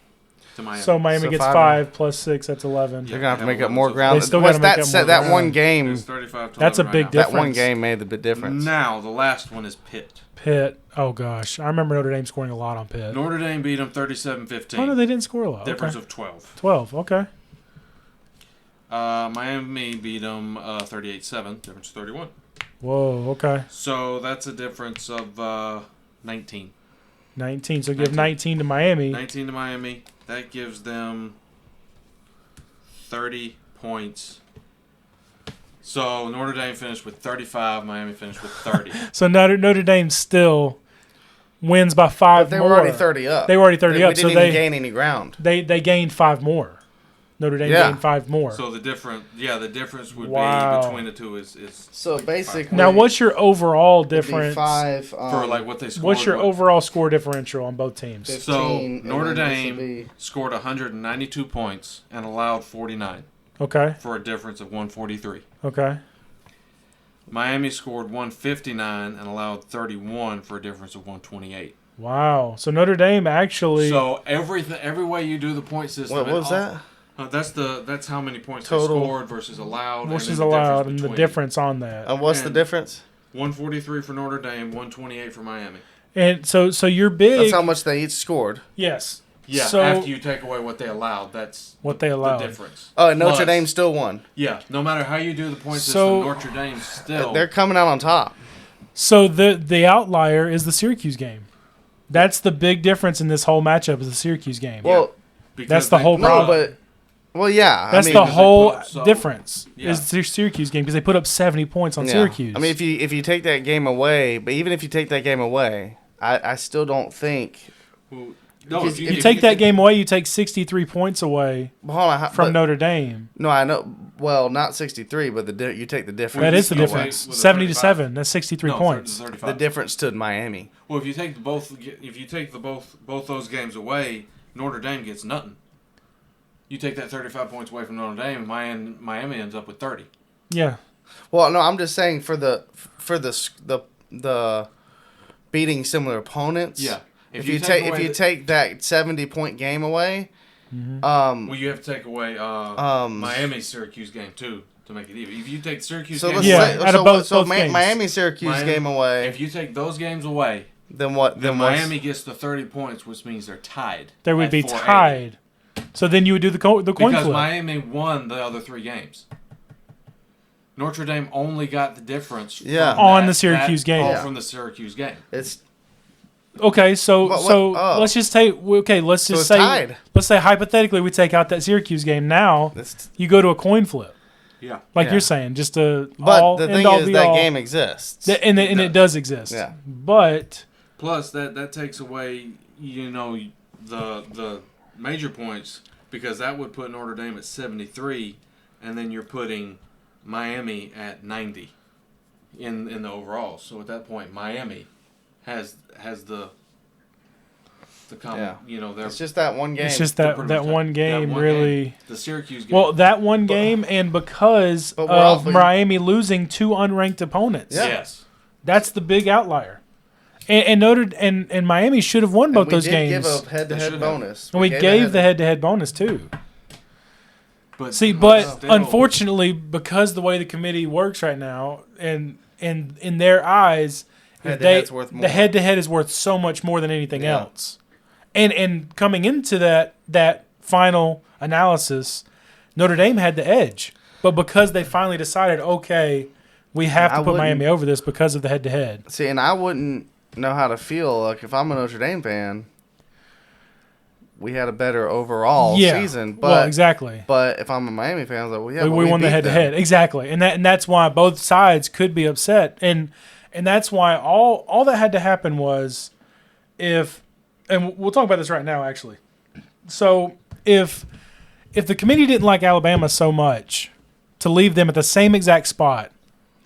to Miami. So Miami So gets 5 5 plus 6. That's 11. Yeah. They're gonna have to They make have up more 11 ground. They still What's gotta make that? up Set more that ground. one game. It's 35 to That's a 11 big right now. That one difference. game made the difference. Now the last one is Pitt. Pitt. Oh, gosh. I remember Notre Dame scoring a lot on Pitt. Notre Dame beat them 37-15. Oh, no, they didn't score a lot. Difference Okay. of 12. 12. Okay. Miami beat them 38-7. Difference of 31. Whoa. Okay. So that's a difference of 19. 19. So give 19 to Miami. 19 to Miami. That gives them 30 points. So Notre Dame finished with 35. Miami finished with 30. So Notre Dame still wins by 5 But they more. were already 30 up. They were already 30 We up. didn't So even gain any ground. they gained 5 more. Notre Dame Yeah. gained 5 more. So the difference would Wow. be between the two is So basically, Now, what's your overall it'd be difference? 5. for like what they scored. What's your what- overall score differential on both teams? 15, So and Notre then this Dame would be- scored 192 points and allowed 49 Okay. for a difference of 143. Okay. Miami scored 159 and allowed 31 for a difference of 128. Wow. So Notre Dame actually. So every way you do the point system, What was that? That's how many points Total. they scored versus allowed. which and is then the allowed, difference and the between. difference on that. And what's the And- difference? 143 for Notre Dame, 128 for Miami. And so you're big. That's how much they each scored. Yes. Yeah, So after you take away what they allowed, that's what they allowed. the difference. Oh, and Notre Plus- Dame still won. Yeah, no matter how you do the point So- system, Notre Dame still. They're coming out on top. So the outlier is the Syracuse game. That's the big difference in this whole matchup is the Syracuse game. Well, because that's the they whole put no, problem. up- but well, yeah. That's I mean, the because they whole put up so- difference Yeah. is the Syracuse game because they put up 70 points on yeah. Syracuse. I mean, if you take that game away, but even if you take that game away, I still don't think. Well, no, Because if you take that game away, you take 63 points away Hold on, from but- Notre Dame. No, I know. Well, not 63, but you take the difference. That is the you go difference. away with a 70 to 35. 7. That's 63 no, points. 35. The difference to Miami. Well, if you take both those games away, Notre Dame gets nothing. You take that 35 points away from Notre Dame, Miami ends up with 30. Yeah. Well, no, I'm just saying for the beating similar opponents. Yeah. If you take that 70-point game away, well, you have to take away Miami's Syracuse game too to make it even. If you take Syracuse so game let's Yeah, say, out of both games. Miami Syracuse game away. If you take those games away, then what? then what's- Miami gets the 30 points, which means they're tied. They would at be 480. tied. So then you would do the coin Because flip. Miami won the other 3 games. Notre Dame only got the difference Yeah. from On the Syracuse game. all Yeah. from the Syracuse game. It's Okay, so What- let's just take let's So just it's say tied. let's say hypothetically we take out that Syracuse game now. it's. You go to a coin flip. Yeah. Like Yeah. you're saying, just a But all, the end thing all is be that all. game exists. And it does exist. Yeah. But Plus, that takes away, the major points because that would put Notre Dame at 73, and then you're putting Miami at 90 in the overall. So at that point, Miami has the to come. Yeah. You know, It's just that one game. It's just they're that, pretty that much one game really. the Syracuse game. Well, that one game, and because But we're of also- Miami losing 2 unranked opponents. Yeah. Yes. That's the big outlier. And Miami should have won And both we those did games. give a They should head-to-head have. bonus. And we gave the head-to-head bonus too. But See, but still, unfortunately, because the way the committee works right now, and in their eyes, if Head-to-head's worth more. the head-to-head is worth so much more than anything Yeah. else. And coming into that final analysis, Notre Dame had the edge, but because they finally decided, okay, we have to I put wouldn't- Miami over this because of the head-to-head. See, and I wouldn't know how to feel like if I'm a Notre Dame fan. We had a better overall season, but well, exactly. But if I'm a Miami fan, I was like, well, yeah, we but won the beat head-to-head them. exactly, and that's why both sides could be upset, and that's why all that had to happen was if, and we'll talk about this right now actually. So if the committee didn't like Alabama so much to leave them at the same exact spot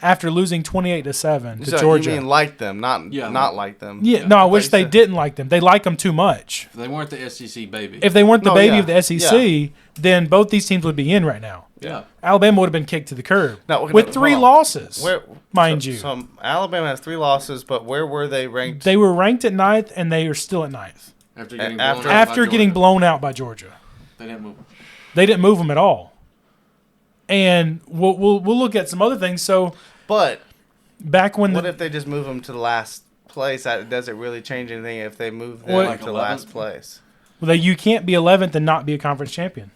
after losing 28-7 to So Georgia. You mean like them, not Yeah. not like them. Yeah, no, I wish you they said- didn't like them. They like them too much. They weren't the SEC baby. If they weren't the No, baby yeah. of the SEC, then both these teams would be in right now. yeah. Alabama would have been kicked to the curb No, with no, 3 hold on. losses, Where, mind so, you. So Alabama has 3 losses, but where were they ranked? They were ranked at 9th, and they are still at 9th. After getting After- blown out After by getting Georgia. blown out by Georgia. They didn't move. They didn't move them at all. And we'll look at some other things. So But back when what if they just move them to the last place? Does it really change anything if they move them What- Like to last 11th? place? you can't be 11th and not be a conference champion.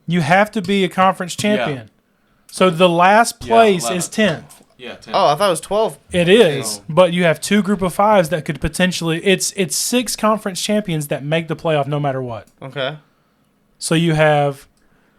You have to be a conference champion. So the last place is 11th. 10th. Yeah. 10. Oh, I thought it was 12. It is, No. but you have 2 group of 5s that could potentially. It's 6 conference champions that make the playoff no matter what. Okay. So you have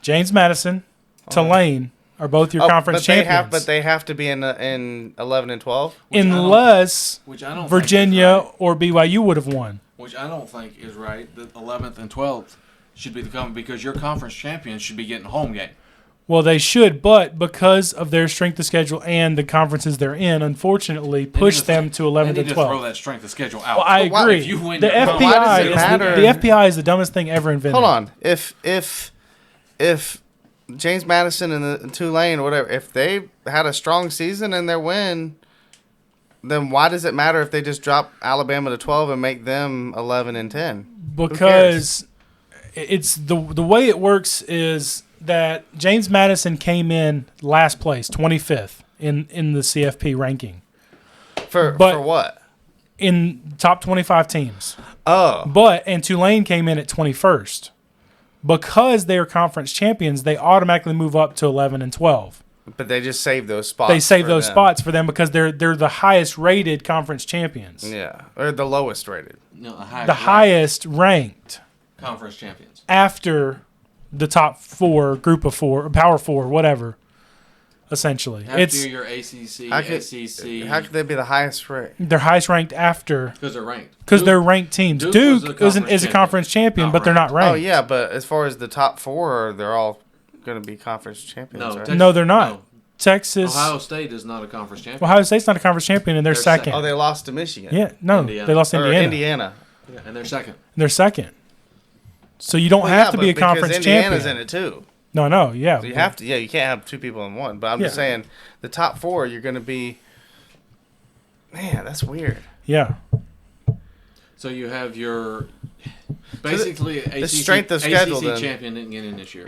James Madison, Tulane are both your conference but champions. But they have to be in 11 and 12. Unless Which I don't think Virginia is right. or BYU would have won. Which I don't think is right. The 11th and 12th should be the conference because your conference champions should be getting a home game. Well, they should, but because of their strength of schedule and the conferences they're in, unfortunately, push them to 11th They and need to throw 12th. that strength of schedule out. Well, I But why- agree. if you win The your FPI, conference- Why does it is matter? the FPI is the dumbest thing ever invented. Hold on. If James Madison and Tulane or whatever, if they had a strong season and their win, then why does it matter if they just drop Alabama to 12 and make them 11 and 10? Because it's the way it works is that James Madison came in last place, 25th in the CFP ranking For But- what? in top 25 teams. Oh. And Tulane came in at 21st. Because they are conference champions, they automatically move up to 11 and 12. But they just save those spots. They save for those them. spots for them because they're the highest rated conference champions. Yeah. Or the lowest rated. No, The highest ranked conference champions. after the top 4, group of 4, or power 4, whatever. Essentially, After it's your ACC, How could, SEC, how could they be the highest rate? they're highest ranked after because they're ranked. because Duke- they're ranked teams. Duke Duke, was a is a conference conference champion, Not but they're not ranked. Oh, yeah, but as far as the top 4, they're all going to be conference champions, No, right? Texas- No, they're not. no. Texas, Ohio State is not a conference champion. Ohio State's not a conference champion, and they're They're second. second. Oh, they lost to Michigan. Yeah, no, Indiana. they lost to Or Indiana. Indiana. Yeah, and they're second. They're second. So you don't Well, have yeah, to but be a because conference Indiana's champion. in it too. No, yeah. So you have to, you can't have 2 people in one. But I'm just Yeah. saying, the top 4, you're going to be. Man, that's weird. Yeah. So you have your basically the ACC, strength of schedule, ACC then. champion didn't get in this year.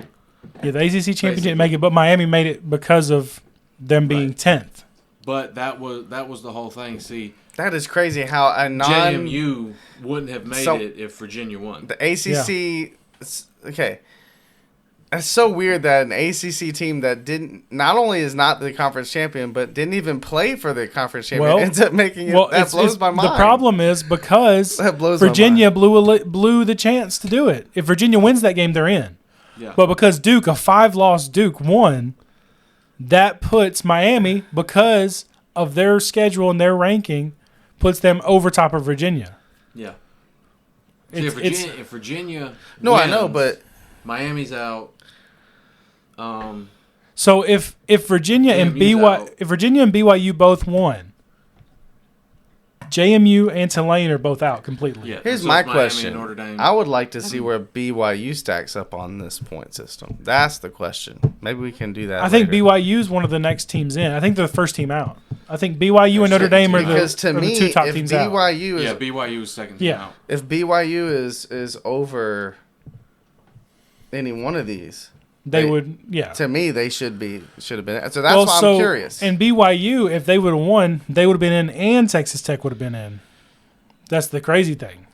Yeah, the ACC champion Basically. didn't make it, but Miami made it because of them being Right. 10th. But that was the whole thing. See, That is crazy how a JMU wouldn't have made So- it if Virginia won. the ACC. Okay. That's so weird that an ACC team that didn't not only is not the conference champion, but didn't even play for the conference champion ends up making it. That blows my mind. The problem is because That blows my Virginia blew the chance to do it. If Virginia wins that game, they're in. Yeah. But because Duke, a 5-loss Duke, won, that puts Miami, because of their schedule and their ranking, puts them over top of Virginia. Yeah. See, if Virginia No, I wins, know, but Miami's out. So if Virginia and JMU's out. BYU both won, JMU and Tulane are both out completely. Yeah. Here's so my it's Miami and question. Notre Dame. I would like to see where BYU stacks up on this point system. That's the question. Maybe we can do that. I think later. BYU is one of the next teams in. I think they're the first team out. I think BYU and Notre Dame are because to are the me, two top if teams out. BYU is yeah, BYU is second team Yeah. out. if BYU is over any one of these, They would, yeah. to me they should have been. So that's why I'm curious. And BYU, if they would have won, they would have been in, and Texas Tech would have been in. That's the crazy thing.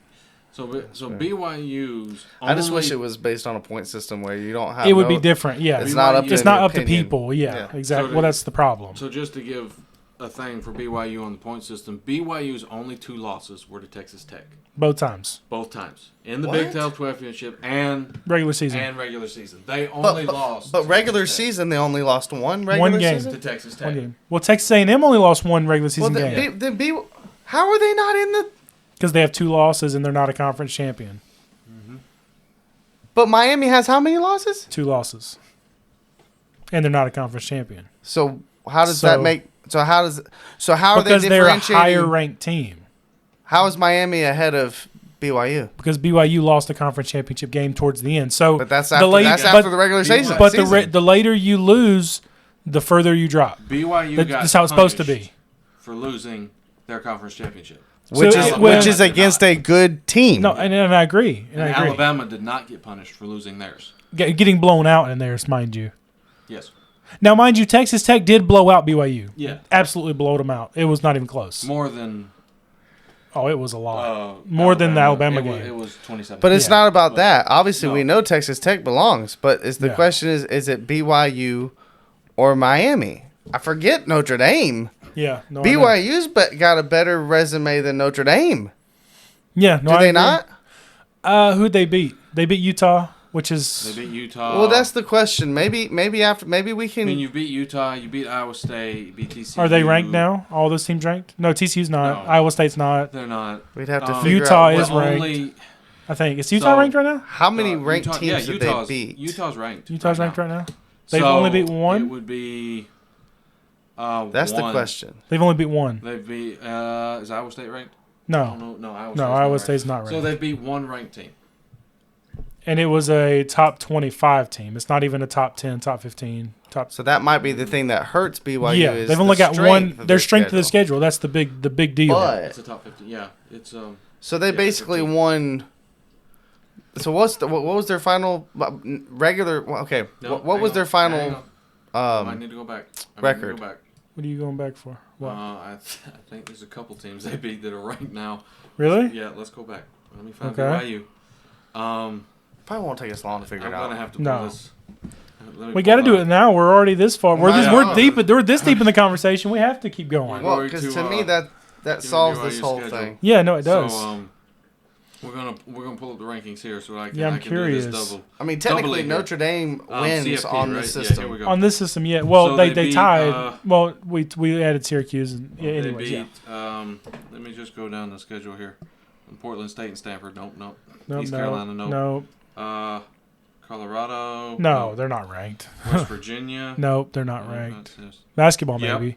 So BYU's. I just wish only- it was based on a point system where you don't have. It would be different, yeah. It's not up to It's the not up to opinion. people, yeah, Yeah. exactly. So Well, that's the problem. So just to give a thing for BYU on the point system, BYU's only 2 losses were to Texas Tech, Both times, both times in the What? Big 12 championship and regular season. regular season. They only lost. But to regular Texas Tech. season, they only lost one regular game. season. to Texas Tech. One game. Well, Texas A&M only lost one regular Well, season game how are they not in the? because they have 2 losses and they're not a conference champion. But Miami has how many losses? 2 losses, and they're not a conference champion So how does that So- make? So how does? So how are because they they're a differentiating? higher ranked team. How is Miami ahead of BYU? Because BYU lost a conference championship game towards the end. So, But that's the after, late- that's but- after the regular season. But season. the later you lose, the further you drop. BYU got That's how it's supposed to punished be. for losing their conference championship. which So is it- which is when- against a good team. No, and I agree. And I And agree. Alabama did not get punished for losing theirs. Getting blown out in theirs, mind you. Yes. Now, mind you, Texas Tech did blow out BYU. Yeah. Absolutely blowed them out. It was not even close. More than Oh, it was a lot. more More than the Alabama it game. it was 27. But it's Yeah. not about But- that. Obviously, No. we know Texas Tech belongs, but is the Yeah. question is it BYU or Miami? I forget Notre Dame. Yeah. No, I know. BYU's got a better resume than Notre Dame. Yeah. No, Do I they agree. not? Who'd they beat? They beat Utah, which They is beat Utah. Well, that's the question. Maybe we I can. mean, you beat Utah, you beat Iowa State, you beat TCU. are they ranked now? All those teams ranked? No, TCU's not. No. Iowa State's not. They're not. We'd have to Um, figure Utah out is what- ranked. Only, I think is Utah So- ranked right now. how many ranked Utah, teams yeah, did Utah's, they beat. Utah's ranked. Utah's ranked now. right now. They've So only beat one? It would be. That's the one. question. They've only beat one. They beat. Is Iowa State ranked? I don't No, know. No, Iowa no, State's Iowa not State's ranked. not ranked. So they beat one ranked team. And it was a top 25 team. It's not even a top 10, top 15, top. So that might be the thing that hurts BYU. Yeah, is they've only the got strength one. of Their strength of the schedule. That's the big deal. It's But a top 15. Yeah, it's so they yeah, basically 15. won. So what was their final regular? well, Okay, No, what hang was on, their hang final on. I need to go back. record. Go back. What are you going back for? What? I think there's a couple teams they beat that are ranked now. Really? Yeah, let's go back. Let me find Okay. BYU. Probably won't take us long to figure I'm it gonna out. have to pull No. this. Let me We got to pull do it now. We're already this far. We're I we're know. deep. We're this deep in the conversation. We have to keep going. Well, Going because to, to me that give solves me this BYU's whole schedule. thing. Yeah, no, it does. So we're gonna pull up the rankings here so I can. Yeah, I'm I can curious. Do this double. I mean, Double technically it here. Notre Dame wins CFP, on right? this Yeah, system. here we go. On this system, yeah. Well, So they they beat, tied. Well, we added Syracuse and yeah. They Anyways, beat. yeah. Let me just go down the schedule here. Portland State and Stanford. Nope. Nope, East no, Carolina. Nope. no, Colorado. no, Nope. they're not ranked. West Virginia. Nope, they're not No, ranked. that's this. Basketball, Yep. maybe.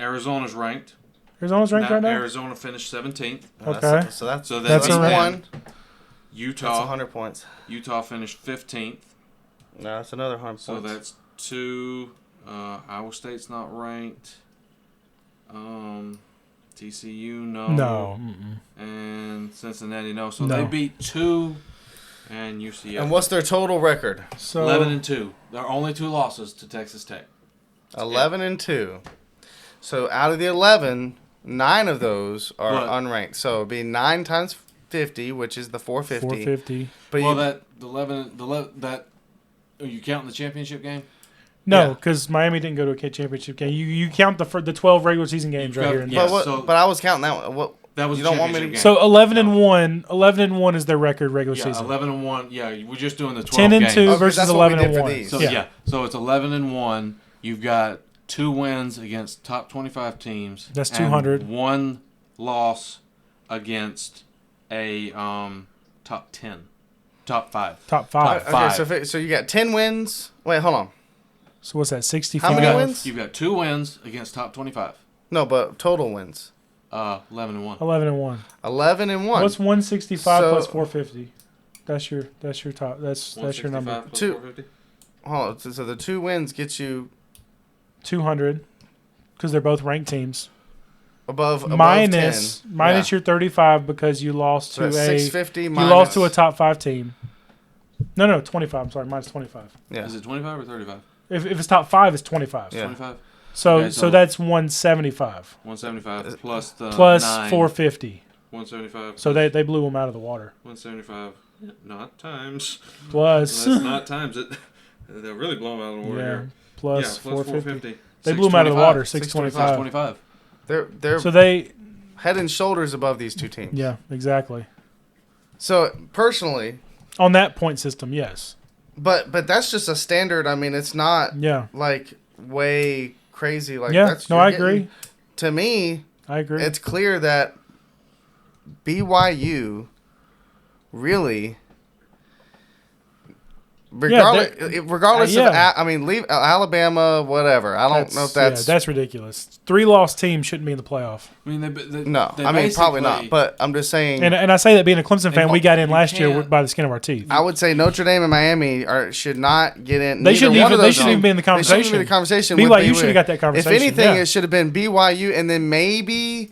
Arizona's ranked. Arizona's ranked right now. Arizona finished 17th. Okay. So that's So That's beat all right. them. one. Utah. That's 100 points. Utah finished 15th. No, that's another 100 So points. that's 2. Iowa State's not ranked. TCU, no. No. Mm-mm. And Cincinnati, no. So No. they beat 2 and UCF. And what's their total record? So 11 and 2. There are only 2 losses to Texas Tech. 11 and 2. So out of the 11, 9 of those are But- unranked. So it'd be 9 times 50, which is the 450. 450. But Well, you, that the 11 that are you counting the championship game? No, Yeah. because Miami didn't go to a championship game. You count the 12 regular season games right got- here. yeah. but I was counting that one. What? That was You the don't want me to- championship game. So 11 and 1. 11 and 1 is their record regular yeah, season. 11 and 1. Yeah, we're just doing the 12 10 and games. 2 Okay, versus that's what we 11 did and for 1. these. So yeah. So it's 11 and 1. You've got 2 wins against top 25 teams. That's and 200. 1 loss against a top 10, top 5. Top 5. Okay, Five. so you got 10 wins. Wait, hold on. So what's that? 65. How many wins? You've got 2 wins against top 25. No, but total wins. 11-1. 11-1. 11-1. What's 165 So- plus 450? That's your top. That's your number. 165 plus Two. 450? Hold on. So the 2 wins get you 200 because they're both ranked teams. above Minus 10. minus your 35 because you lost So to that's a 650 you minus. lost to a top 5 team. No, 25. I'm sorry, minus 25. Yeah. Is it 25 or 35? If it's top 5, it's 25. Yeah. 25? So Okay, so so- that's 175 175 plus the plus 9. 450. 175. So they blew them out of the water. 175. Not times. Plus Let's not times it. They'll really blow them out of the water yeah, here. plus Yeah, plus 450. They blew them out of the water. 625. 25. They're So they head and shoulders above these 2 teams. yeah, exactly. So personally, On that point system, yes. but that's just a standard. I mean, it's not Yeah. like way crazy. Like Yeah. that's No, you're I getting- agree. To me, I agree. it's clear that BYU really, regardless yeah. of, I mean, leave Alabama, whatever. I don't know if that's, that's ridiculous. 3-loss teams shouldn't be in the playoff. I mean, no. they I mean, probably basically- not. But I'm just saying. And I say that being a Clemson fan, They- we got in you last year can't- by the skin of our teeth. I would say Notre Dame and Miami should not get in. They neither shouldn't one even- of they those shouldn't even teams. be in the They shouldn't even be in the conversation. with BYU should have got that conversation. If anything, yeah. it should have been BYU, and then maybe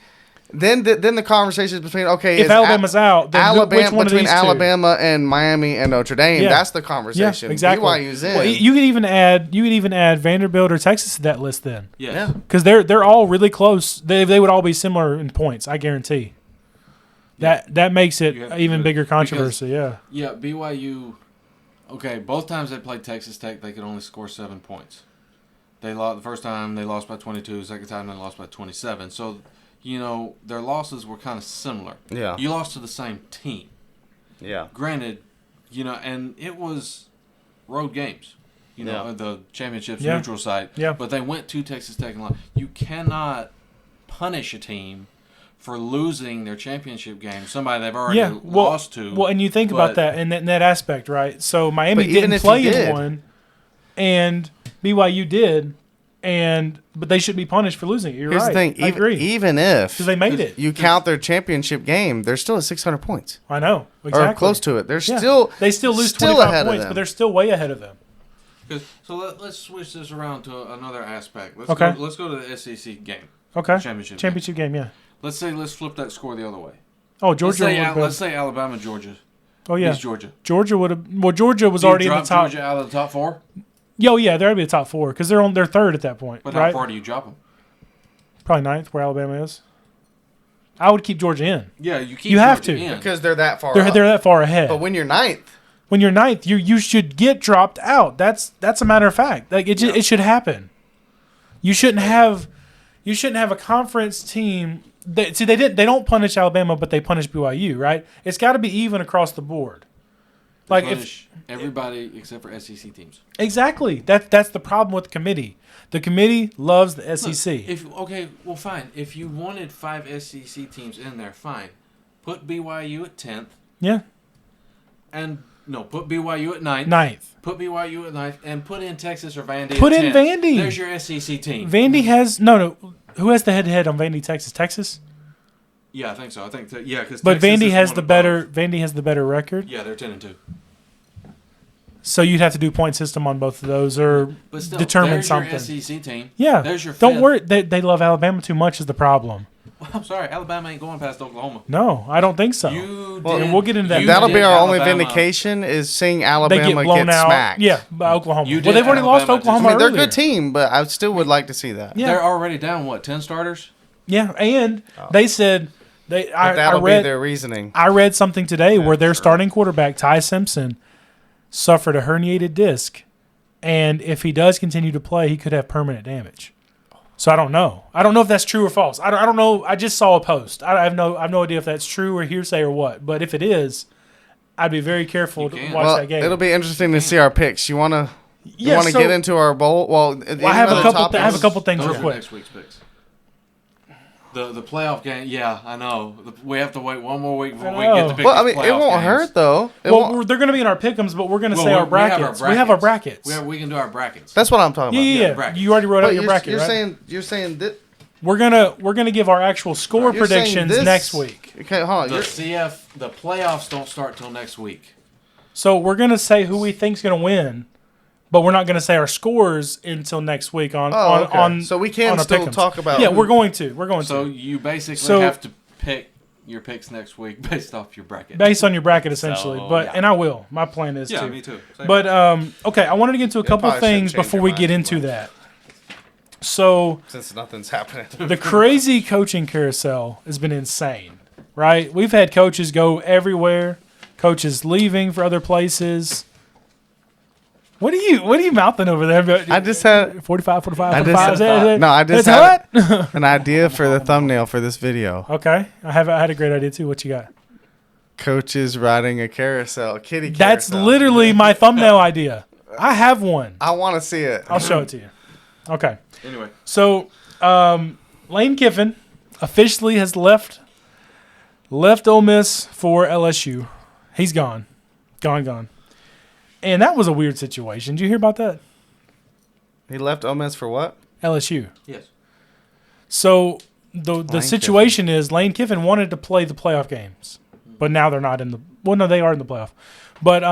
then the conversations between If is Alabama's out, then Alabama which one of between these two? Alabama and Miami and Notre Dame. Yeah. That's the conversation. Yeah, exactly. BYU's in. Well, you could even add Vanderbilt or Texas to that list then, Yes. Yeah. because they're all really close. They would all be similar in points. I guarantee. That makes it You have to even do it bigger because- controversy. Yeah. Yeah, BYU. Okay, both times they played Texas Tech, they could only score 7 points. They lost the first time. They lost by 22. Second time they lost by 27. So, their losses were kind of similar. Yeah. You lost to the same team. Yeah. Granted, and it was road games. Yeah. The championship's Yeah. neutral site. Yeah. But they went to Texas Tech and lost. You cannot punish a team for losing their championship game. Somebody they've already lost to. Well, and you think but- about that in that aspect, right? So Miami But even didn't if play you in did- one, and BYU did, but they should be punished for losing it. You're Here's right. the thing. I agree. Even if Because they made it. you count their championship game, they're still at 600 points I know. Exactly. or close to it. They're Yeah. still They still lose still 25 ahead of points, them. but they're still way ahead of them. So let's switch this around to another aspect. Okay. Let's go to the SEC game. Okay. Championship game, yeah. Let's flip that score the other way. Oh, Let's Georgia. say, would've let's say Alabama, Georgia. oh yeah, Beats Georgia. Georgia would have. Well, Georgia was Do you already in the drop top. Georgia out of the top 4? Yo, yeah, they're gonna be the top 4 because they're third at that point, But right? how far do you drop them? Probably 9th, where Alabama is. I would keep Georgia in. Yeah, you keep You have Georgia to. in. because they're that far. They're up. that far ahead. But when you're ninth, When you're 9th, you should get dropped out. That's a matter of fact. Like it should happen. You shouldn't have a conference team. They don't punish Alabama, but they punish BYU, right? It's got to be even across the board. Like Punish everybody except for SEC teams. exactly that's the problem with the committee. The committee loves the SEC. Fine. If you wanted 5 SEC teams in there, fine. Put BYU at 10th, Yeah, and put BYU at 9th. 9th. Put BYU at 9th, and put in Texas or Vandy. Put at in 10th. Vandy. There's your SEC team. Vandy has no. Who has the head-to-head on Vandy, Texas? Texas. Yeah, I think so. Because But Vandy has the better. Vandy has the better record. Yeah, they're 10-2. So you'd have to do point system on both of those, or But still, determine there's something. your SEC team. Yeah. There's your Don't fifth. worry. They love Alabama too much is the problem. Well, I'm sorry, Alabama ain't going past Oklahoma. No, I don't think so. And we'll get into that. that'll be our only vindication is seeing They Alabama get blown out. smacked. Yeah, by Oklahoma. You Well, did they've already lost to Alabama, too. I Oklahoma mean, they're a earlier. good team, but I still would like to see that. Yeah. They're already down 10 starters. Yeah, and they said But I that'll read be their reasoning. I read something today where their sure. starting quarterback Ty Simpson suffered a herniated disc, and if he does continue to play, he could have permanent damage. So I don't know. I don't know if that's true or false. I don't know. I just saw a post. I have no idea if that's true or hearsay or what. But if it is, I'd be very careful You to can. watch Well, that game. it'll be interesting to see our picks. You wanna Yeah, so- get into our bowl? Well, I have a couple things Those real are quick. next week's picks. The playoff game, yeah, I know. We have to wait one more week before we I get know. to pick Well, I these mean, it playoff won't games. hurt though. It Well, won't. they're going to be in our pick'ems, but we're going to Well, say our we brackets. We have our brackets. We can do our brackets. That's what I'm talking Yeah, about. yeah, yeah. brackets. You already wrote But out your bracket, you're right? saying we're gonna give our actual score You're saying predictions this- next week. Okay, hold on. The You're- the playoffs don't start till next week. So we're gonna say who we think's gonna win, but we're not gonna say our scores until next week on Oh, okay. on. So we can on our still pick'ems. talk about. Yeah, who- we're going to. We're going So to. you basically So- have to pick your picks next week based off your bracket. Based on your bracket, essentially. So, but yeah. and I will. My plan is Yeah, to. me too. Same. But okay, I wanted to get into a couple probably shouldn't things change before your we mind get too into much. that. So Since nothing's happening. the crazy coaching carousel has been insane, right? We've had coaches go everywhere, coaches leaving for other places. What are you mouthing over there? I just had 45, 45, I 45. just- Is that- no, I just that's had what? an idea for the thumbnail for this video. Okay, I had a great idea too. What you got? Coaches riding a carousel, kitty carousel. That's literally my thumbnail idea. I have one. I want to see it. I'll show it to you. Okay. anyway, So, Lane Kiffin officially has left Ole Miss for LSU. He's gone. Gone. And that was a weird situation. Did you hear about that? He left Ole Miss for what? LSU. yes. So, the Lane situation is Lane Kiffin wanted to play the playoff games, but now they're not in the – well, no, they are in the playoff. But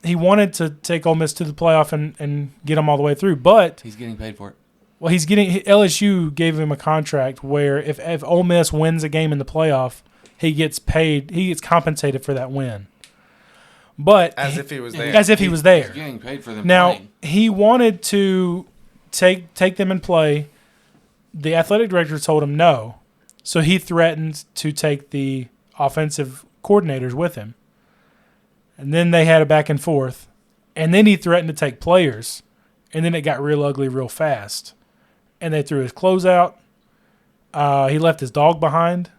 he wanted to take Ole Miss to the playoff and get them all the way through. But He's getting paid for it. well, LSU gave him a contract where if Ole Miss wins a game in the playoff, he gets paid. He gets compensated for that win. But As if he was there. as if he was there. He's getting paid for them Now playing. he wanted to take them and play. The athletic director told him no, so he threatened to take the offensive coordinators with him. And then they had a back and forth, and then he threatened to take players, and then it got real ugly real fast. And they threw his clothes out. He left his dog behind.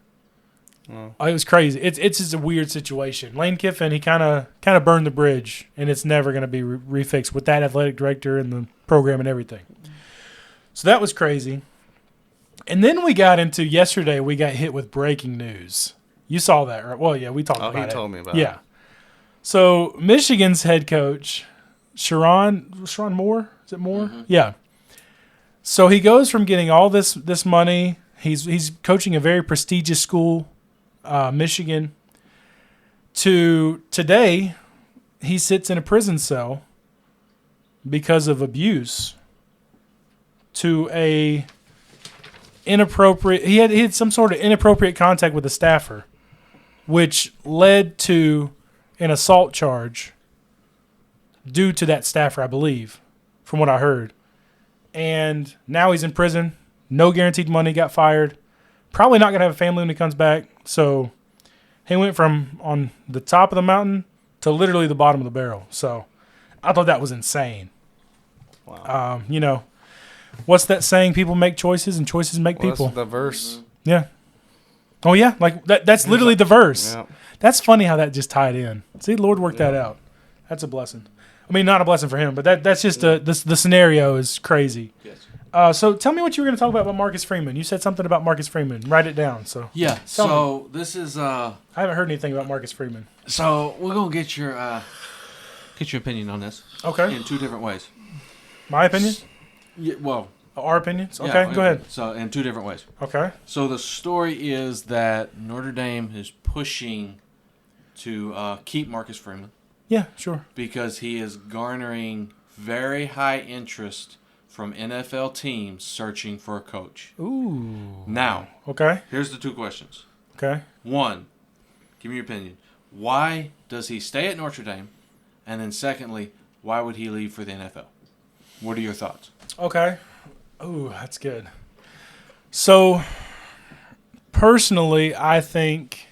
It was crazy. It's just a weird situation. Lane Kiffin, he kind of burned the bridge, and it's never going to be refixed with that athletic director and the program and everything. So that was crazy. And then we got into yesterday. We got hit with breaking news. You saw that, right? Well, yeah, we talked Oh, about it. he told me about Yeah. So Michigan's head coach, Sharon Moore, is it Moore? Mm-hmm. Yeah. So he goes from getting all this money. He's coaching a very prestigious school, Michigan. To today, he sits in a prison cell because of abuse. To a inappropriate, he had some sort of inappropriate contact with a staffer, which led to an assault charge due to that staffer, I believe, from what I heard. And now he's in prison. No guaranteed money. Got fired. Probably not going to have a family when he comes back. So he went from on the top of the mountain to literally the bottom of the barrel. So I thought that was insane. Wow. You know, what's that saying? People make choices and choices make Well, people. that's the verse. Yeah. Oh, yeah. Like that's literally the verse. Yeah. That's funny how that just tied in. See, the Lord worked that out. That's a blessing. I mean, not a blessing for him, but that's just the scenario is crazy. Yes. So tell me what you were going to talk about Marcus Freeman. You said something about Marcus Freeman. Write it down. So Yeah. Tell So this is I haven't heard anything about Marcus Freeman. so we're gonna get your opinion on this Okay. in two different ways. My opinion? Yeah, well, Our opinions? Okay, yeah, go ahead. So in two different ways. Okay. So the story is that Notre Dame is pushing to keep Marcus Freeman Yeah, sure. because he is garnering very high interest from NFL teams searching for a coach. Ooh. Now, Okay. here's the two questions. Okay. One, give me your opinion. Why does he stay at Notre Dame? And then secondly, why would he leave for the NFL? What are your thoughts? Okay. Ooh, that's good. So, personally, I think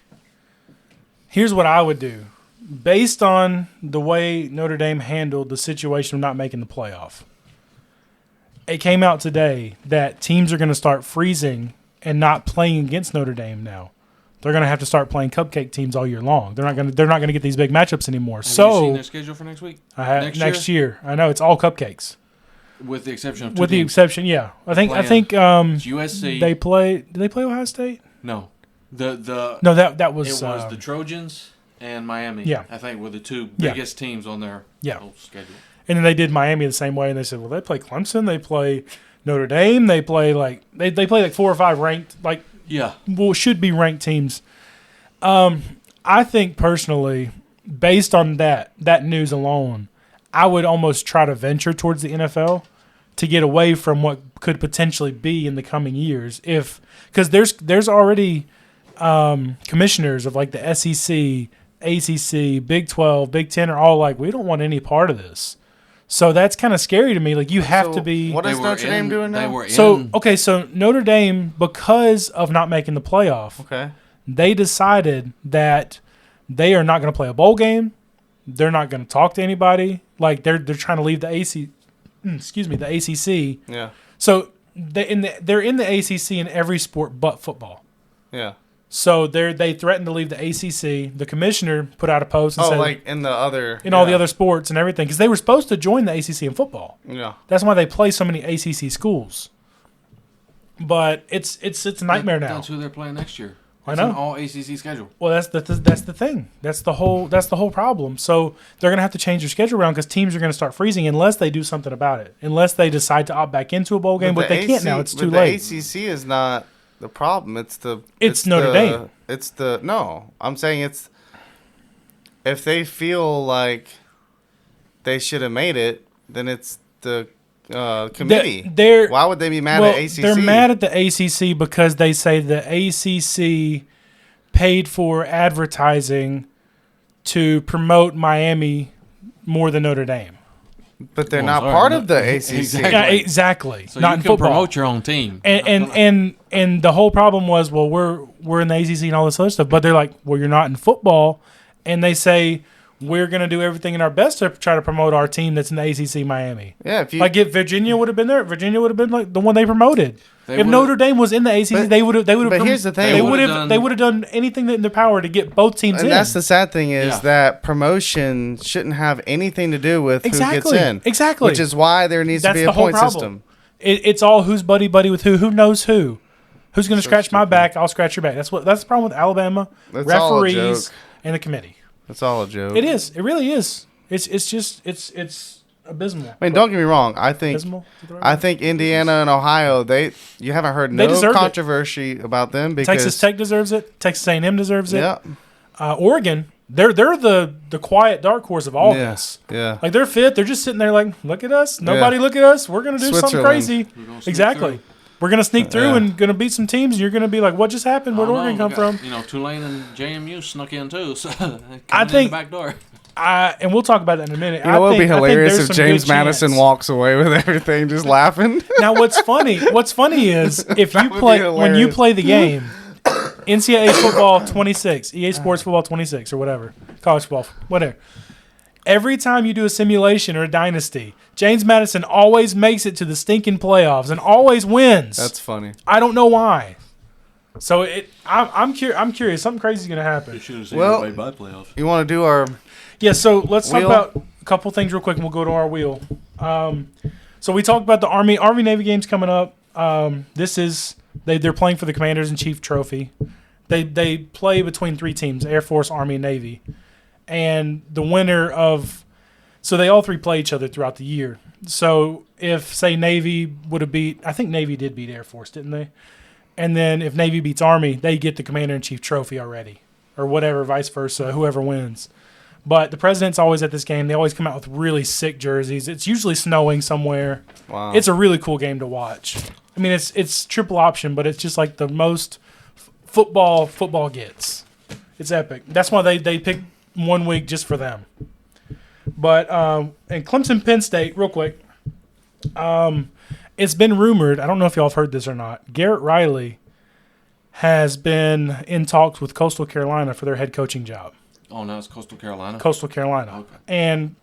here's what I would do. Based on the way Notre Dame handled the situation of not making the playoff, it came out today that teams are going to start freezing and not playing against Notre Dame now. They're going to have to start playing cupcake teams all year long. They're not going to get these big matchups anymore. Have you So seen their schedule for next week? next year, I know it's all cupcakes. With the exception of two With the teams. exception, yeah, I think It's USC. they play. Did they play Ohio State? no, the No, that was it was the Trojans and Miami. Yeah. I think were the two Yeah. biggest teams on their Yeah. whole schedule. and then they did Miami the same way, and they said, well, they play Clemson, they play Notre Dame. They play like they play like 4 or 5 ranked Yeah. should be ranked teams. I think personally, based on that news alone, I would almost try to venture towards the NFL to get away from what could potentially be in the coming years. Because there's already commissioners of like the SEC, ACC, Big 12, Big 10 are all like, we don't want any part of this. So that's kind of scary to me. Like you have to be. What is Notre Dame doing now? So Notre Dame, because of not making the playoff, Okay. they decided that they are not going to play a bowl game. They're not going to talk to anybody. Like they're trying to leave the the ACC. Yeah. So they're in the ACC in every sport but football. Yeah. So they threatened to leave the ACC. The commissioner put out a post and said, like in the other all the other sports and everything, because they were supposed to join the ACC in football. Yeah. That's why they play so many ACC schools. But it's a nightmare now. That's who they're playing next year. I It's know. an all ACC schedule. Well, that's the thing. That's the whole problem. So they're gonna have to change their schedule around because teams are gonna start freezing unless they do something about it. Unless they decide to opt back into a bowl game, but they can't now. It's too late. The ACC is not the problem. It's Notre Dame. I'm saying it's if they feel like they should have made it, then it's the committee. Why would they be mad at ACC? They're mad at the ACC because they say the ACC paid for advertising to promote Miami more than Notre Dame. But they're not part of the ACC. Exactly. Yeah, exactly. So not you in can football. promote your own team. And the whole problem was, well, we're in the ACC and all this other stuff, but they're like, well, you're not in football, and they say we're going to do everything in our best to try to promote our team that's in the ACC Miami. Yeah, if Virginia would have been there, Virginia would have been like the one they promoted. If Notre Dame was in the ACC, they would have. But here's the thing: they would have done anything in their power to get both teams in. And that's the sad thing is that promotion shouldn't have anything to do with who gets in. Exactly. Which is why there needs to be a point system. It's all who's buddy with who knows who. Who's going to scratch my back? I'll scratch your back. That's the problem with Alabama referees and the committee. That's all a joke. It is. It really is. It's abysmal. I mean, don't get me wrong. I think Indiana and Ohio, you haven't heard no controversy about them because Texas Tech deserves it. Texas A&M deserves it. Yeah. Oregon, they're the quiet dark horse of all this. Yeah. Like they're fifth. They're just sitting there like, look at us. Nobody look at us. We're gonna do something crazy. Exactly. We're gonna sneak through and gonna beat some teams. And you're gonna be like, what just happened? Where'd Oregon come from? Tulane and JMU snuck in too. So I think in the back door. And we'll talk about that in a minute. You know what would be hilarious if James Madison walks away with everything just laughing? Now what's funny is if you play when you play the game, NCAA football 26, EA Sports football 26 or whatever, college football, whatever. Every time you do a simulation or a dynasty, James Madison always makes it to the stinking playoffs and always wins. That's funny. I don't know why. So I'm curious. Something crazy is going to happen. Well, you want to do our so let's talk about a couple things real quick, and we'll go to our wheel. So we talked about the Army Navy games coming up. This is they're playing for the Commanders in Chief Trophy. They play between 3 teams: Air Force, Army, and Navy. And the winner so they all 3 play each other throughout the year. So if, say, Navy would have I think Navy did beat Air Force, didn't they? And then if Navy beats Army, they get the Commander-in-Chief trophy already. Or whatever, vice versa, whoever wins. But the president's always at this game. They always come out with really sick jerseys. It's usually snowing somewhere. Wow. It's a really cool game to watch. I mean, it's triple option, but it's just like the most football gets. It's epic. That's why they pick 1 week just for them. But and Clemson Penn State, real quick. It's been rumored, I don't know if y'all have heard this or not, Garrett Riley has been in talks with Coastal Carolina for their head coaching job. Oh, now it's Coastal Carolina? Coastal Carolina. Okay. And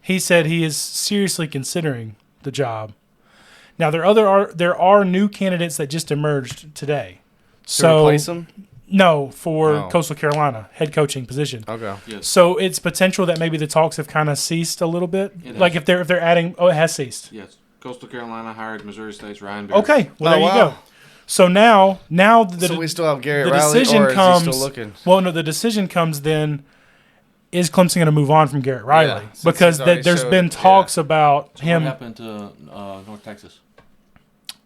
he said he is seriously considering the job. Now, there are new candidates that just emerged today. To replace him? No, for Coastal Carolina, head coaching position. Okay. Yes. So it's potential that maybe the talks have kind of ceased a little bit. Like if they're adding, it has ceased. Yes. Coastal Carolina hired Missouri State's Ryan Beard. Okay, well there you go. So now so we still have Garrett Riley, or is he still looking? Well, no, the decision comes then. Is Clemson going to move on from Garrett Riley? Because there's been talks about him. What happened to North Texas?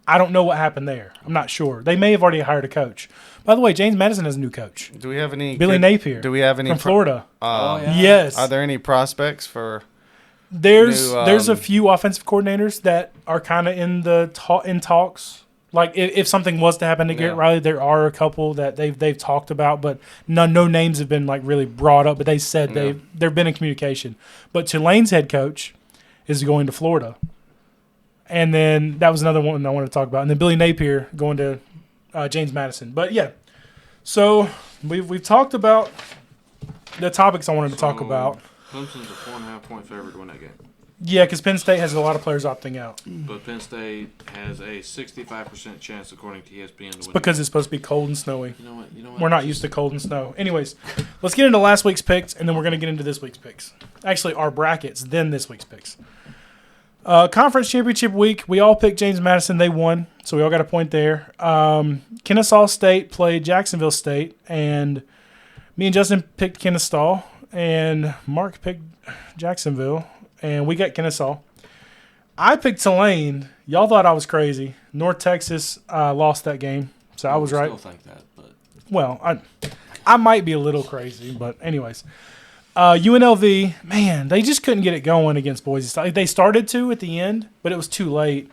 I don't know what happened there. I'm not sure. They may have already hired a coach. By the way, James Madison has a new coach. Do we have any Billy Napier. Do we have any from Florida? yeah. Yes. Are there any prospects for? There's new, there's a few offensive coordinators that are kind of in the in talks. Like if something was to happen to Garrett Yeah. Riley, there are a couple that they've talked about, but no names have been like really brought up. But they said they've been in communication. But Tulane's head coach is going to Florida, and then that was another one I wanted to talk about. And then Billy Napier going to James Madison. But yeah, so we've talked about the topics I wanted to talk about. Clemson's a 4.5-point favorite to win that game. Yeah, because Penn State has a lot of players opting out But Penn State has a 65% chance, according to ESPN, to win. because it's supposed to be cold and snowy. You know what? We're not used to cold and snow. Anyways, let's get into last week's picks, and then we're going to get into this week's picks. Actually, our brackets, then this week's picks. Conference championship week, we all picked James Madison. They won, so we all got a point there. Kennesaw State played Jacksonville State, and me and Justin picked Kennesaw, and Mark picked Jacksonville, and we got Kennesaw. I picked Tulane. Y'all thought I was crazy. North Texas lost that game, so I was right. Still think that, but Well, I might be a little crazy, but anyways. UNLV, man, they just couldn't get it going against Boise State. They started to at the end, but it was too late.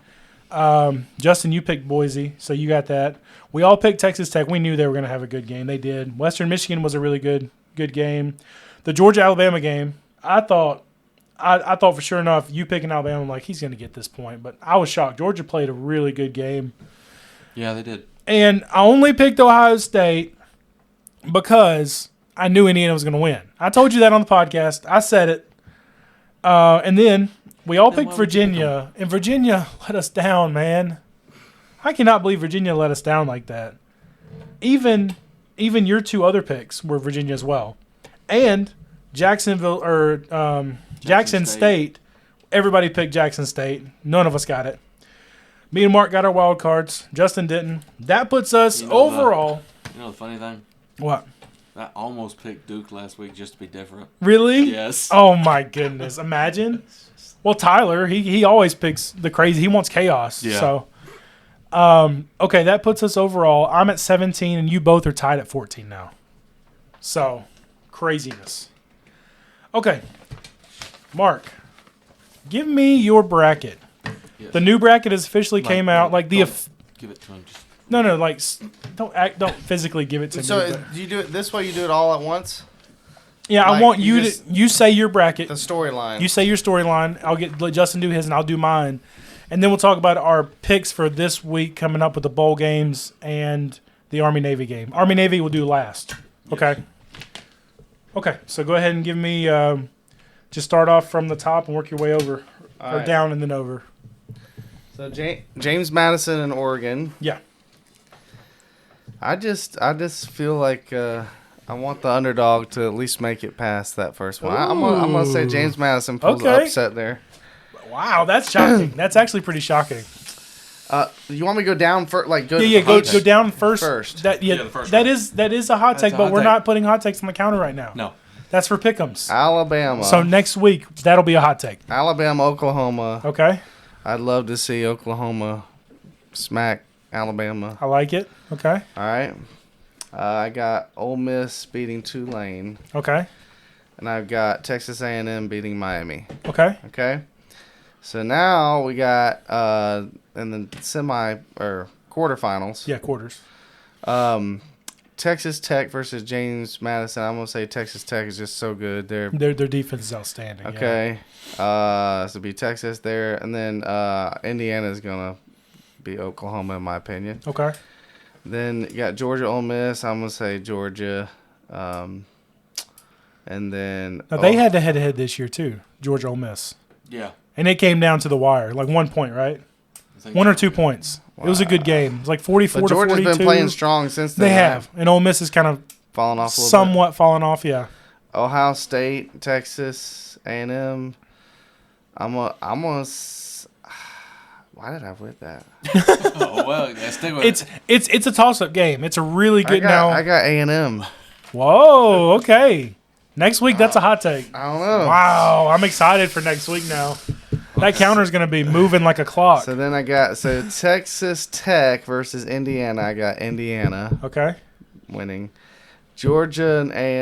Justin, you picked Boise, so you got that. We all picked Texas Tech. We knew they were going to have a good game. They did. Western Michigan was a really good game. The Georgia-Alabama game, I thought for sure enough, you picking Alabama, I'm like, he's going to get this point. But I was shocked. Georgia played a really good game. yeah, they did. And I only picked Ohio State because I knew Indiana was going to win. I told you that on the podcast. I said it. And then we all picked why would you pick Virginia. And Virginia let us down, man. I cannot believe Virginia let us down like that. Even your two other picks were Virginia as well. And Jacksonville or Jackson State. Everybody picked Jackson State. None of us got it. Me and Mark got our wild cards. Justin didn't. That puts us overall. You know the funny thing? What? I almost picked Duke last week just to be different. Really? Yes. Oh my goodness! Imagine. Well, Tyler, he always picks the crazy. He wants chaos. Yeah. So, okay, that puts us overall. I'm at 17, and you both are tied at 14 now. So, craziness. Okay, Mark, give me your bracket. Yes. The new bracket has officially came out. Like the don't give it to him. Just no, like don't physically give it to me. So but- do you do it this way? You do it all at once? yeah, I like, want you you just- to you say your bracket. The storyline. You say your storyline. Let Justin do his, and I'll do mine, and then we'll talk about our picks for this week coming up with the bowl games and the Army Navy game. Army Navy will do last. Okay. Okay. So go ahead and give me. Just start off from the top and work your way over, All or right. down and then over. So James Madison in Oregon. Yeah. I just feel like I want the underdog to at least make it past that first one. I'm gonna say James Madison pulls the Okay. upset there. Wow, that's shocking. That's actually pretty shocking. You want me to go down for like go? Yeah, go okay. down first. First. That Yeah, the first that one. is a hot That's take, a but hot we're take. not putting hot takes on the counter right now. no. That's for pick'ems. Alabama. So next week that'll be a hot take. Alabama, Oklahoma. Okay, I'd love to see Oklahoma smack Alabama. I like it. Okay, All right. I got Ole Miss beating Tulane, okay, and I've got Texas A&M beating Miami. okay. Okay. So now we got in the semi or quarterfinals. Yeah, quarters. Texas Tech versus James Madison. I'm gonna say Texas Tech is just so good. They're Their defense is outstanding. yeah. okay. So it'll be Texas there, and then Indiana is gonna be Oklahoma in my opinion. Okay. Then you got Georgia, Ole Miss. I'm gonna say Georgia, and then Now they had to head this year too, Georgia Ole Miss, Yeah. and it came down to the wire, like 1 point, right? I think 1 or so. 2 points. It was a good game. It was like 44 but to Georgia's 42. been playing strong since then. They have, and Ole Miss is kind of fallen off a little somewhat fallen off. Yeah. bit. Ohio State, Texas, A&M. I'm gonna. Why did I put that? Oh well, yeah, stick with It's a toss up game. It's a really good I got A&M. Whoa. Okay. Next week, that's a hot take. I don't know. Wow, I'm excited for next week now. That counter's going to be moving like a clock. So then I got Texas Tech versus Indiana. I got Indiana Okay. winning. Georgia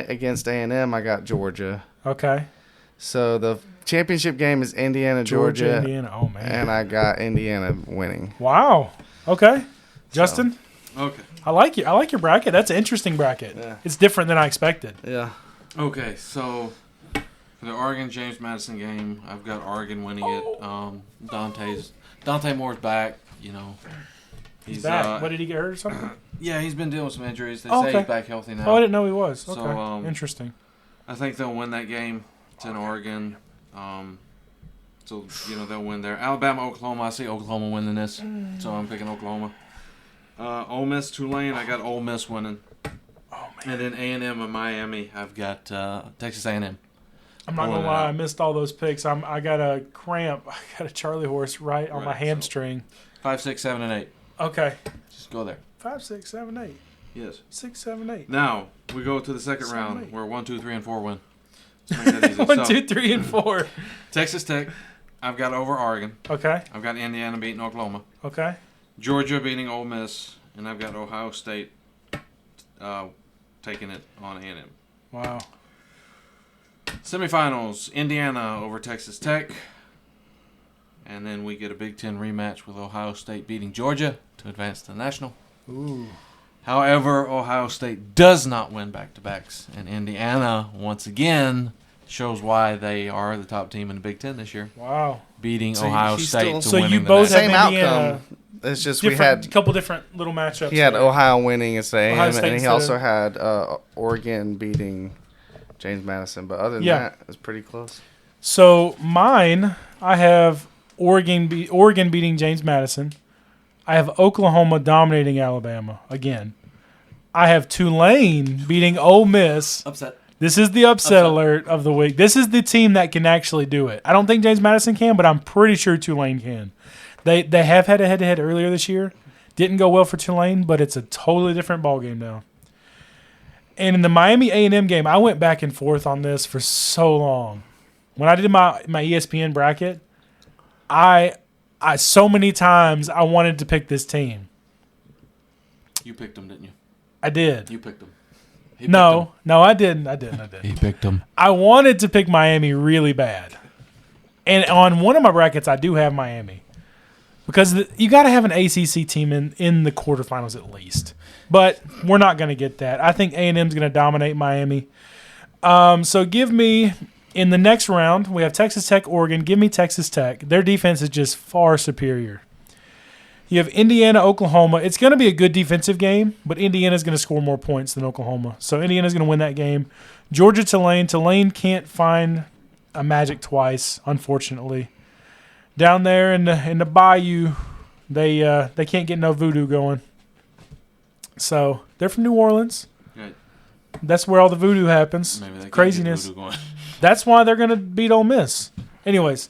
against A&M. I got Georgia. Okay. So the championship game is Indiana, Georgia, Indiana. Oh, man. and I got Indiana winning. Wow. Okay. Justin, Okay. I like your bracket. That's an interesting bracket. Yeah. It's different than I expected. Yeah. Okay, so for the Oregon James Madison game, I've got Oregon winning it. Dante Moore's back. You know, He's back. What did he get hurt or something? Yeah, he's been dealing with some injuries. They Oh, say okay. he's back healthy now. Oh, I didn't know he was. Okay. So, Interesting. I think they'll win that game. It's in Oregon. So, they'll win there. Alabama, Oklahoma. I see Oklahoma winning this. So I'm picking Oklahoma. Ole Miss, Tulane. I got Ole Miss winning. Oh, man. And then A&M and Miami. I've got Texas A&M. I'm not going to lie. I missed all those picks. I got a cramp. I got a Charlie horse right on my hamstring. 5, 6, 7, and 8. Okay. Just go there. 5, 6, 7, 8. Yes. 6, 7, 8. Now, we go to the second 7, round 8. where 1, 2, 3, and 4 win. Let's make that easy. 1, 2, 3, and 4. Texas Tech. I've got over Oregon. Okay. I've got Indiana beating Oklahoma. Okay. Georgia beating Ole Miss. And I've got Ohio State taking it on A&M. Wow. Semifinals, Indiana over Texas Tech. And then we get a Big Ten rematch with Ohio State beating Georgia to advance to the National. Ooh. However, Ohio State does not win back-to-backs. And Indiana, once again, shows why they are the top team in the Big Ten this year. Wow. Beating So Ohio he's State still- to So win you the both national. have Same Indiana. outcome. It's just we Different, had couple different little matchups. he had there. Ohio winning instead of Ohio A&M, State and he instead also of- had Oregon beating James Madison. But other than Yeah. that, it's pretty close. So mine, I have Oregon beating James Madison. I have Oklahoma dominating Alabama again. I have Tulane beating Ole Miss. Upset. This is the upset alert of the week. This is the team that can actually do it. I don't think James Madison can, but I'm pretty sure Tulane can. They have had a head-to-head earlier this year. Didn't go well for Tulane, but it's a totally different ballgame now. And in the Miami A&M game, I went back and forth on this for so long. When I did my ESPN bracket, I so many times I wanted to pick this team. You picked them, didn't you? I did. You picked them. No, I didn't. He picked them. I wanted to pick Miami really bad. And on one of my brackets, I do have Miami. Because you got to have an ACC team in the quarterfinals at least. But we're not going to get that. I think A&M's going to dominate Miami. So give me, in the next round, we have Texas Tech, Oregon. Give me Texas Tech. Their defense is just far superior. You have Indiana, Oklahoma. It's going to be a good defensive game, but Indiana's going to score more points than Oklahoma. So Indiana's going to win that game. Georgia, Tulane. Tulane can't find a magic twice, unfortunately. Down there in the bayou, they can't get no voodoo going. So they're from New Orleans. Right. That's where all the voodoo happens. Maybe they can't Craziness. get voodoo going. That's why they're going to beat Ole Miss. Anyways,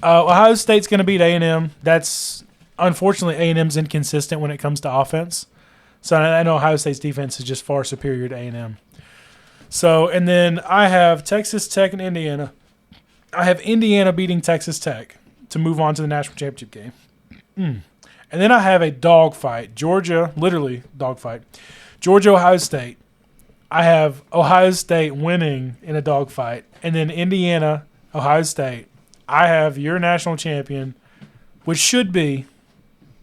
Ohio State's going to beat A&M. That's unfortunately A&M's inconsistent when it comes to offense. So I know Ohio State's defense is just far superior to A&M. So and then I have Texas Tech and Indiana. I have Indiana beating Texas Tech to move on to the national championship game. And then I have a dogfight. Georgia, literally dogfight. Georgia, Ohio State. I have Ohio State winning in a dogfight. And then Indiana, Ohio State. I have your national champion, which should be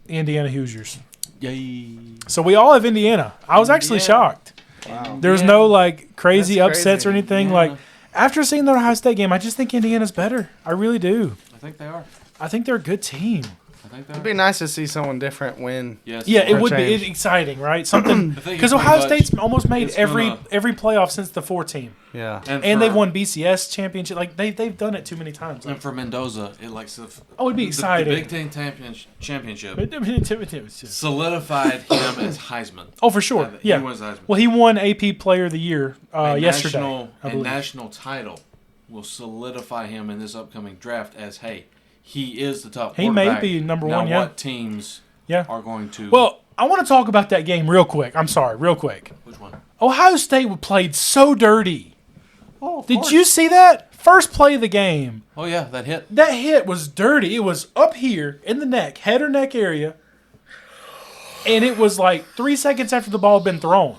the Indiana Hoosiers. Yay. So we all have Indiana. I was actually shocked. Wow. There's no like crazy That's upsets or crazy. anything. Yeah. Like after seeing the Ohio State game, I just think Indiana's better. I really do. I think they are. I think they're a good team. I think they It'd are. be nice to see someone different win. Yes. Yeah, it For a would be change. exciting, right? Something I think because it's Ohio pretty State's almost made it's every gonna- playoff since the 4 team, Yeah. and they've won BCS championship. Like they've done it too many times. And for Mendoza, it likes the. Oh, it'd be exciting. The Big Ten championship oh, solidified him as Heisman. for sure. He Yeah. was Heisman. Well, he won AP Player of the Year A yesterday. national, I a believe. national title will solidify him in this upcoming draft as, hey, he is the top He may quarterback. be number now one, yeah. what teams Yeah. are going to... Well, I want to talk about that game real quick. I'm sorry, real quick. Which one? Ohio State played so dirty. Oh, Did you see that? First play of the game. Oh yeah, that hit. That hit was dirty. It was up here in the neck, head or neck area. And it was like 3 seconds after the ball had been thrown.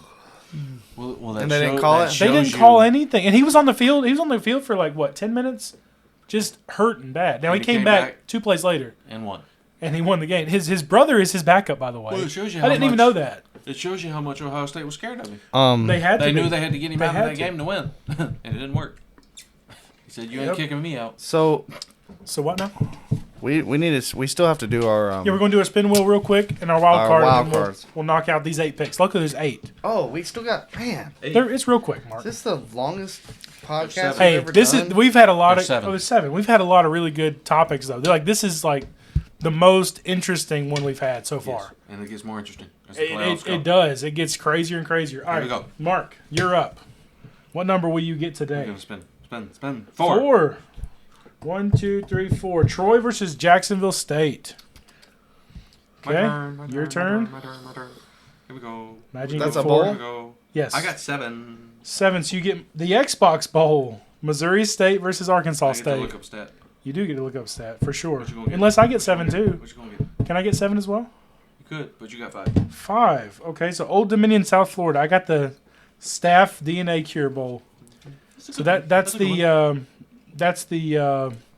Well, that And they didn't call it? They didn't call anything. And he was on the field. He was on the field for like, what, 10 minutes? Just hurting bad. Now, And he came back 2 plays later. and won. And he won the game. His brother is his backup, by the way. Well, it shows you I how didn't even much- know that. It shows you how much Ohio State was scared of him. They had to They be. knew they had to get him They out of had that to. game to win, and it didn't work. He said, "You ain't Yep. kicking me out." So So what now? we need to. We still have to do our. Yeah, we're going to do a spin wheel real quick and our wild Our card. wild and then cards. we'll knock out these 8 picks. Luckily, there's 8. Oh, we still got. Man, It's real quick, Mark. is this the longest podcast seven. we've Hey, ever this done? is we've had a lot There's of 7. there's 7. We've had a lot of really good topics though. They're like this is like the most interesting one we've had so far. And it gets more interesting as the playoffs go. It does. It gets crazier and crazier. All Here right, we go. Mark, you're up. What number will you get We're today? gonna spin. 4. 4. 1, 2, 3, 4. Troy versus Jacksonville State. My Okay, turn, my your turn. turn. My turn. Here we go. Imagine you That's get a 4. bowl? Here we go. Yes. I got 7. 7. So you get the Xbox Bowl. Missouri State versus Arkansas I get to State. look up stat. You do get to look up stat for sure. What you gonna get? Unless I get 7 too. What you gonna get? Can I get 7 as well? You could, but you got 5. 5. Okay, so Old Dominion, South Florida. I got the Staff DNA Cure Bowl. So that's the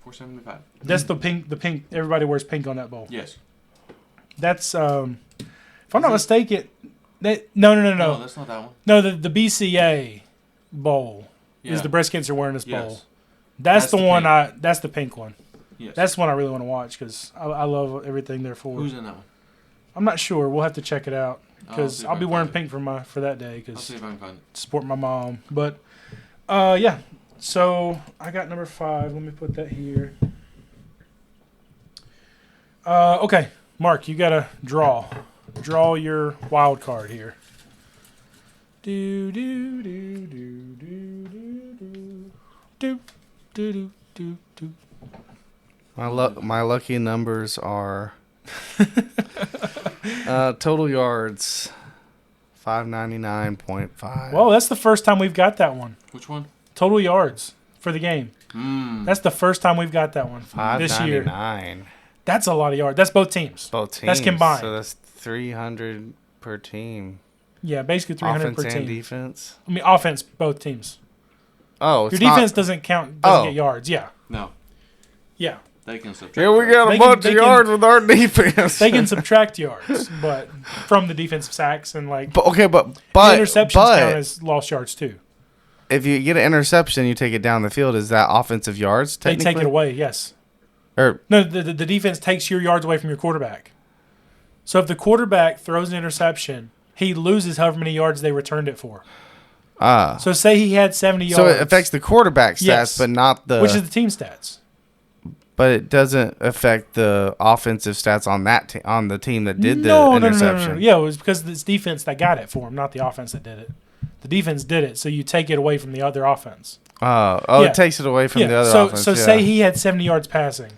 475. that's the pink. The pink. Everybody wears pink on that bowl. Yes. That's if I'm not mistaken. No. No, that's not that one. No, the BCA bowl Yeah. is the breast cancer awareness bowl. Yes. That's the the one. pink. That's the pink one. Yes. That's the one I really want to watch because I love everything there for. Who's in that one? I'm not sure. We'll have to check it out I'll because see if I'll I be can wearing find pink for that day I'll because see if I can find it. support my mom. But yeah. So I got number 5. Let me put that here. Okay, Mark, you gotta draw your wild card here. Do do do do do do do do do do do. My lucky numbers are total yards 599.5. Well, that's the first time we've got that one. Which one? Total yards for the game. That's the first time we've got that one this year. 599. That's a lot of yards. That's both teams. Both teams. That's combined. So that's 300 per team. Yeah, basically 300 Offense per team. and defense. I mean, offense, both teams. Oh, Your it's defense not. doesn't count. Doesn't Oh. get yards. Yeah, No. yeah. They can subtract. Here we yards. got They a can- bunch they of can- yards with our defense. They can subtract yards, but from the defensive sacks and like But okay, the but interceptions but count as lost yards too. if you get an interception, you take it down the field. Is that offensive yards? They Technically, take it away. Yes. Or No, the defense takes your yards away from your quarterback. So if the quarterback throws an interception, he loses however many yards they returned it for. So say he had 70 yards. so it affects the quarterback stats, Yes. but not the. which is the team stats. But it doesn't affect the offensive stats on that on the team that did the No. interception. Yeah, it was because it's defense that got it for him, not the offense that did it. The defense did it, so you take it away from the other offense. Yeah. Yeah. It takes it away from the other so offense. so yeah. say he had 70 yards passing,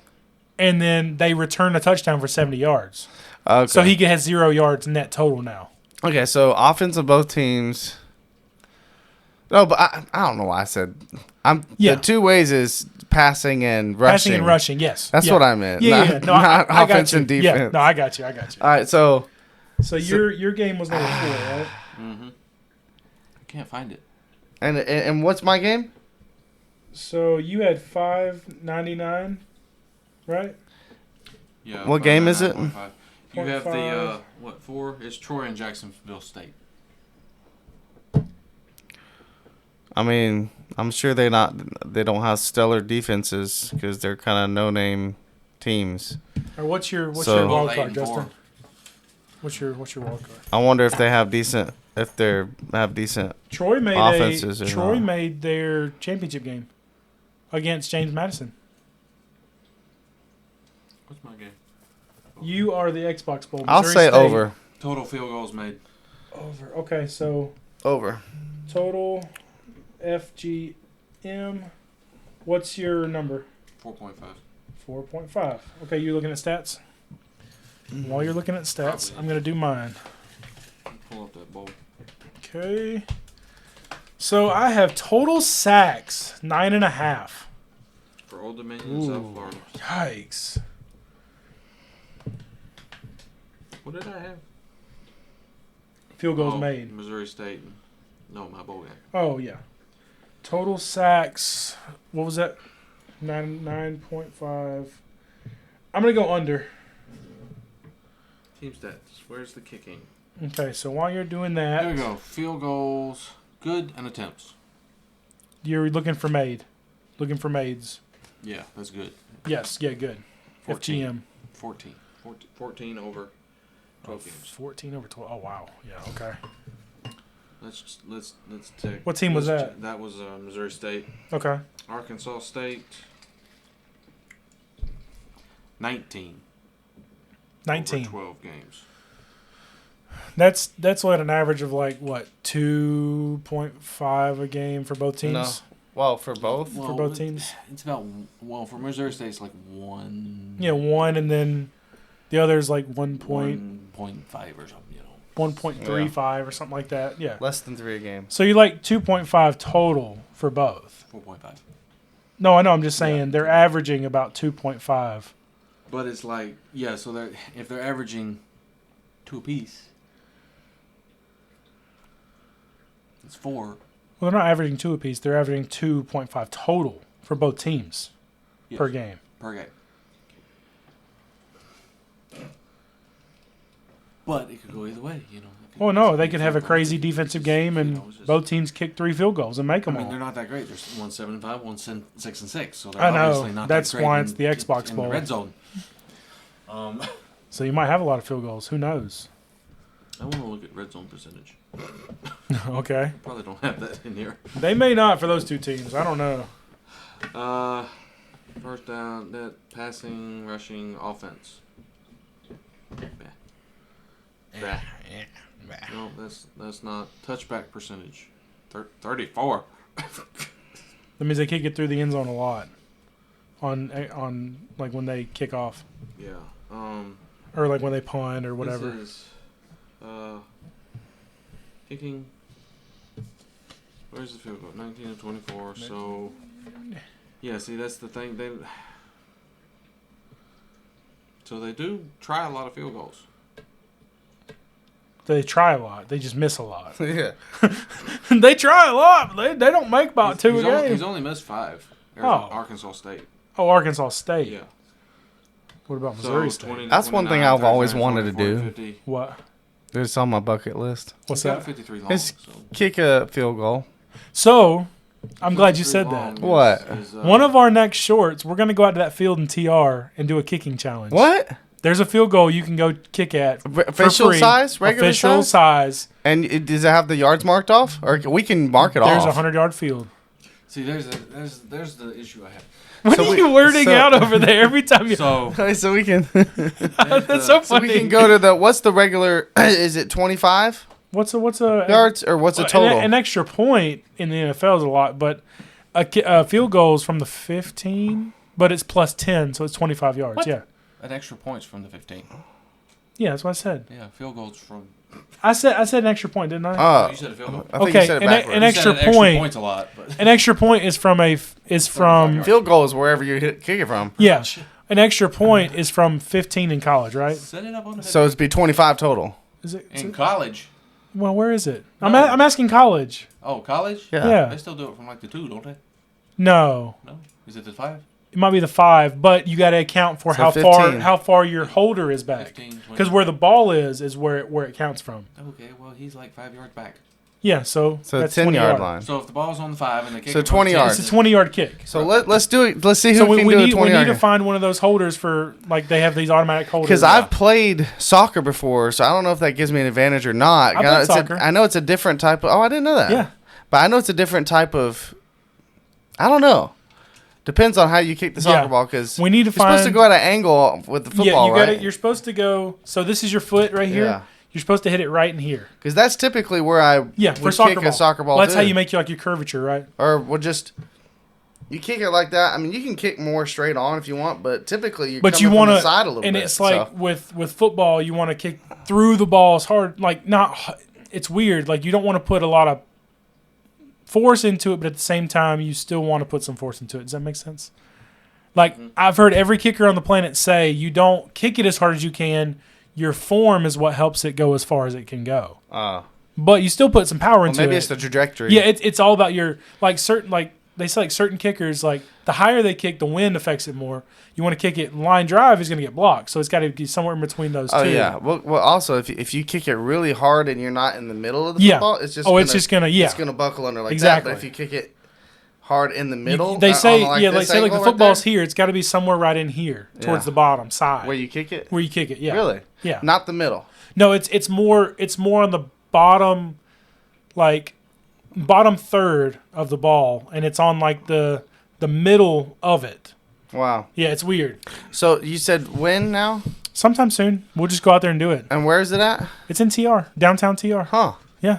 and then they return a touchdown for 70 yards. Okay. So he has 0 yards net total now. Okay, so offense of both teams. No, but I don't know why I said. Yeah. The 2 ways is passing and rushing. Passing and rushing, yes. That's Yeah. what I meant. Yeah, not, yeah. No, not I got offense you. and defense. Yeah, no, I got you. All right, so So your game was number 4, right? I can't find it. and what's my game? So you had 599, right? Yeah. What game is it? 599.5. You have the 0.5. what 4? It's Troy and Jacksonville State. I mean, I'm sure they don't have stellar defenses because they're kind of no-name teams. Or what's your So- wild Both 8 card, and Justin? 4. What's your wild card? I wonder if they have decent Troy made offenses or Troy not. made their championship game against James Madison. What's my game? You are the Xbox Bowl. I'll Missouri say State. over. Total field goals made. Over. Okay, so Over. total FGM. What's your number? 4.5. 4.5. Okay, you looking at stats? While you're looking at stats, Probably. I'm going to do mine. Pull up that bowl. Okay. So I have total sacks 9.5. Old Dominion, South Ooh. Florida. Yikes. What did I have? Field goals Oh, made. Missouri State. No, my bowl game. Oh, yeah. Total sacks. What was that? 9.5. I'm going to go under. Team stats. Where's the kicking? Okay, so while you're doing that, There we go. Field goals, good, and attempts. you're looking for made. Looking for maids. Yeah, that's good. Yes, yeah, good. 14. FGM. 14 over 12 games. 14 over 12. Oh, wow. Yeah, okay. Let's take. What team was let's that? That was Missouri State. Okay. Arkansas State. 19. 19. Over 12 games. That's what an average of like what 2.5 a game for both teams. No. Well, for both. For both teams? It's about, well, for Missouri State, it's like 1. Yeah, one, and then the other's like 1.5 1.5 or something, you know. 1.35 or something like that. Yeah. Less than 3 a game. So you like 2.5 total for both. 4.5. No, I know. I'm just saying they're averaging about 2.5. But it's like, yeah, so if they're averaging 2 apiece, it's 4. Well, they're not averaging 2 apiece. They're averaging 2.5 total for both teams per game. Per game. But it could go either way, you know. Well, no, they could have a crazy defensive game and both teams kick 3 field goals and make I them mean, all. they're not that great. There's 1 7-5, 1 6-6. So they're I know. obviously not That's that great why in- it's the Xbox in Bowl. the red zone. So you might have a lot of field goals. Who knows? I want to look at red zone percentage. Okay. Probably don't have that in here. They may not for those 2 teams. I don't know. First down, net, passing, rushing, offense. Bah. No, that's not touchback percentage. 34. That means they kick it through the end zone a lot. On like when they kick off. Yeah. Or like when they punt or whatever. This is kicking. Where's the field goal? 19 of 24. So yeah, see that's the thing. So they do try a lot of field goals. They try a lot. They just miss a lot. Yeah. They try a lot, but they don't make about 2 a game. He's only missed 5. Oh. Arkansas State. Oh, Arkansas State. Yeah. What about Missouri So State? 20 to That's one thing 29, I've always 39, wanted to 40, do. 50. What? It's on my bucket list. What's He's got that? 53 long. It's So kick a field goal. So, I'm glad you 53 said long that. What? is, One of our next shorts, we're going to go out to that field in TR and do a kicking challenge. What? There's a field goal you can go kick at. For Official free. size? Regular Official size? size. And does it have the yards marked off? Or we can mark it There's off. a 100-yard field. See, there's the issue I have. What So are you wording so- out over there every time you... So Okay, so we can That's so so funny. we can go to the what's the regular is it 25 What's a yards or what's the total? An extra point in the NFL is a lot, but a field goal is from the 15, but it's plus 10, so it's 25 yards. What? Yeah. an extra points from the 15. Yeah, that's what I said. Yeah, field goals from. I said an extra point, didn't I? Oh, You said a field goal. I think Okay, you said it an backwards. an You extra said point. points a lot, but An extra point is from Field goal is wherever you kick it from. yeah. An extra point is from 15 in college, right? set it up on the. So it's be 25 total. Is it? in college. Well, where is it? I'm No. I'm asking college. Oh, college. Yeah. Yeah. They still do it from like the 2, don't they? No, No. Is it the 5? it might be the 5, but you got to account for So how 15. far your holder is back. 15, 20. Because where the ball is where it counts from. Okay, well he's like 5 yards back. Yeah, so So that's 10 20 yard yards. line. So if the ball's on the 5 and they kick So it from 20 10, yards. It's a 20-yard kick. So let's do it. Let's see who So can we do a need 20 to yard. find one of those holders for like they have these automatic holders. Because I've played soccer before, so I don't know if that gives me an advantage or not. I played It's a- soccer. I know it's a different type of. Oh, I didn't know that. Yeah. But I know it's a different type of. I don't know. Depends on how you kick the soccer Yeah. ball. Because We need to you're supposed to find- go at an angle with the football, you got right? You're supposed to go. So this is your foot right here. Yeah. You're supposed to hit it right in here. Because that's typically where I Yeah, for would soccer kick ball. a soccer ball. Well, that's how too. you make like your curvature, right? Or we'll just. You kick it like that. I mean, you can kick more straight on if you want, but typically you're But coming you from want the to, side a little and bit. it's like so. with football, you want to kick through the ball as hard. Like not, it's weird. Like you don't want to put a lot of force into it, but at the same time, you still want to put some force into it. Does that make sense? Like, I've heard every kicker on the planet say you don't kick it as hard as you can. Your form is what helps it go as far as it can go. But you still put some power into it. Maybe it's the trajectory. Yeah, it's all about your they say certain kickers, like the higher they kick, the wind affects it more. You want to kick it line drive, is going to get blocked. So it's got to be somewhere in between those two. Oh yeah. Well, also if you kick it really hard and you're not in the middle of the Yeah. football, it's just it's gonna buckle under like Exactly. that. But if you kick it hard in the middle, they say on like this the angle right football's there, here. It's got to be somewhere right in here towards Yeah. the bottom side where you kick it. where you kick it. Yeah, Really? Yeah. Not the middle. No, it's more on the bottom, like bottom third of the ball, and it's on like the middle of it. Wow. Yeah, it's weird. So you said when now? Sometime soon, we'll just go out there and do it. And where is it at? It's in TR, downtown TR. Huh. Yeah.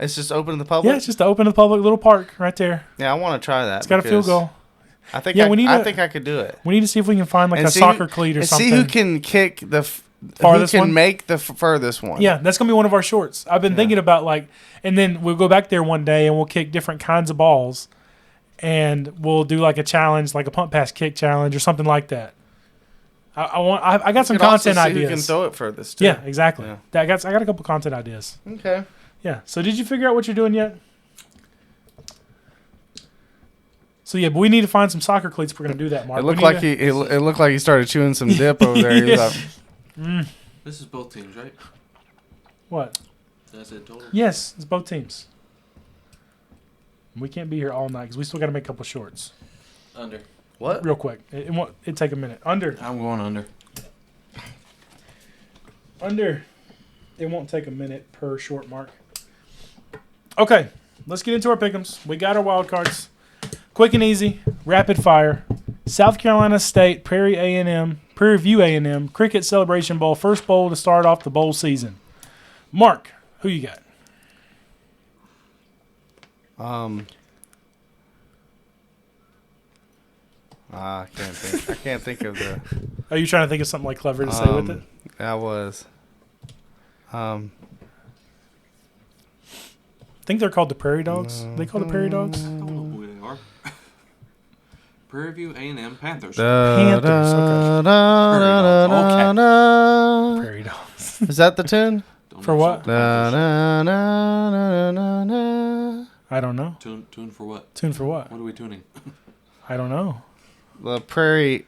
It's just open to the public? Yeah, it's just to open to the public, little park right there. Yeah, I want to try that. It's got a field goal. I think Yeah, I think I could do it. We need to see if we can find like And a see soccer who- cleat or and something. see who can kick the Farthest who can one? make the furthest one. Yeah, that's gonna be one of our shorts. I've been thinking about and then we'll go back there one day and we'll kick different kinds of balls, and we'll do like a challenge, like a pump pass kick challenge or something like that. I got some You could also content see ideas. Who can throw it furthest? Too. Yeah, exactly. Yeah. I got a couple content ideas. Okay. Yeah. So did you figure out what you're doing yet? So yeah, but we need to find some soccer cleats. If we're gonna do that, Mark. It looked like it looked like he started chewing some dip over there. He was like, This is both teams, right? What? That's it total. Yes, it's both teams. We can't be here all night because we still got to make a couple shorts. Under. what? Real quick. It won't. It'd take a minute. Under. I'm going under. Under. It won't take a minute per short, Mark. Okay, let's get into our pick'ems. We got our wild cards. Quick and easy, rapid fire. South Carolina State, Prairie A&M, Prairie View A&M, Cricket Celebration Bowl, first bowl to start off the bowl season. Mark, who you got? I can't think. I can't think of the. Are you trying to think of something like clever to say with it? I was. I think they're called the Prairie Dogs. They call the Prairie Dogs? I don't know who they are. Prairie View A&M Panthers. Panthers, okay. Okay. Prairie Dogs. Is that the tune? Don't For what? insult the Panthers. I don't know. Tune for what? Tune for what? What are we tuning? I don't know. The Prairie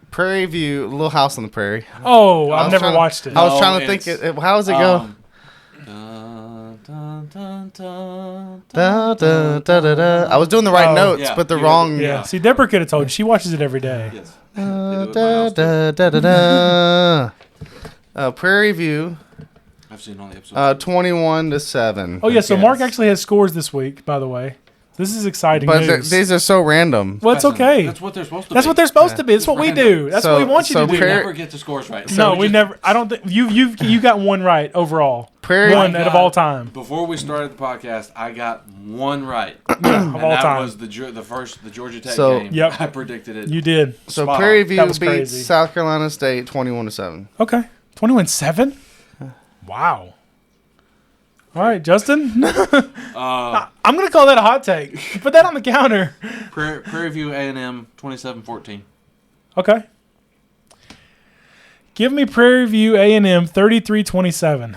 View, Little House on the Prairie. Oh, I I've was never trying to- watched it. I was No, trying to think. How does it go? Dun, dun, dun, dun, Da, da, da, da, da. I was doing the right Oh. notes, Yeah, but the you- wrong. Yeah. See, Deborah could have told you. She watches it every day. Yes. They do it in my Da, house, too. da, da, da, da. Prairie View, I've seen all the episodes. 21-7. Oh, yeah. So Yes. Mark actually has scores this week, by the way. This is exciting But news. these are so random. Well, it's Listen, okay. That's what they're supposed to That's be. what they're supposed to be. That's what we do. That's what we want you So to do. We never get the scores right. No, we never. I don't think you got one right overall. Prairie One out of all time. Before we started the podcast, I got one right. Of And all that time. was the Georgia Tech So- game. Yep. I predicted it. You did. So Spot on. Prairie That View was beats crazy. South Carolina State 21-7. Okay. 21-7? Wow. All right, Justin. I'm going to call that a hot take. Put that on the counter. Prairie View A&M 27-14. Okay. Give me Prairie View A&M 33-27.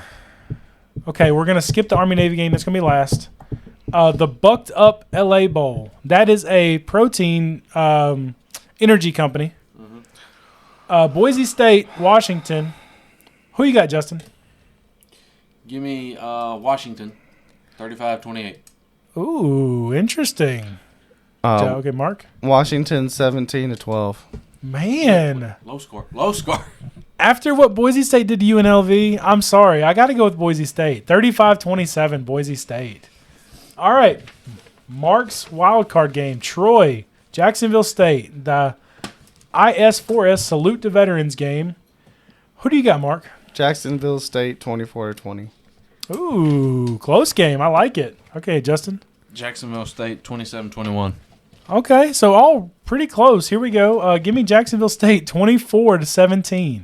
Okay, we're going to skip the Army-Navy game. That's going to be last. The Bucked Up LA Bowl. That is a protein energy company. Boise State, Washington. Who you got, Justin? Give me Washington 35-28. Ooh, interesting. Okay, Mark. Washington 17-12. Man. Low score. Low score. After what Boise State did to UNLV, I'm sorry. I got to go with Boise State. 35-27, Boise State. All right. Mark's wild card game. Troy, Jacksonville State. The IS4S Salute to Veterans game. Who do you got, Mark? Jacksonville State 24-20. Ooh, close game. I like it. Okay, Justin. Jacksonville State 27-21. Okay, so all pretty close. Here we go. Give me Jacksonville State 24-17.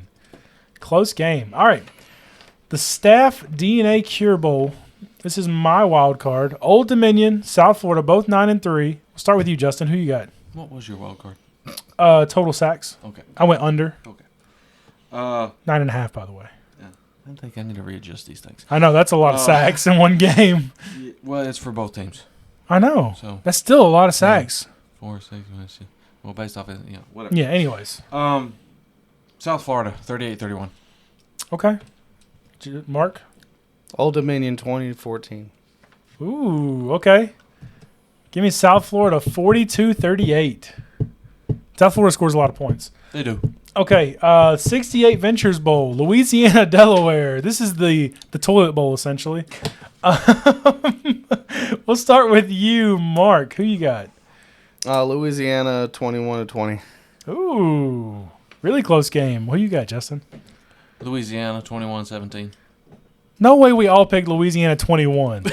Close game. All right. The Staff DNA Cure Bowl. This is my wild card. Old Dominion, South Florida, both 9-3. We'll start with you, Justin. Who you got? What was your wild card? total sacks. Okay. I went under. Okay. 9.5, by the way. Yeah. I think I need to readjust these things. I know that's a lot of sacks in one game. Well, it's for both teams. I know. So That's still a lot of sacks. 4, 6, well, based off it, whatever. Yeah. Anyways. South Florida, 38-31. Okay. Mark. Old Dominion 2014. Ooh. Okay. Give me South Florida 42-38. South Florida scores a lot of points. They do. Okay, 68 Ventures Bowl, Louisiana, Delaware. This is the toilet bowl, essentially. We'll start with you, Mark. Who you got? Louisiana 21-20. Ooh, really close game. What you got, Justin? Louisiana, 21-17. No way we all picked Louisiana 21.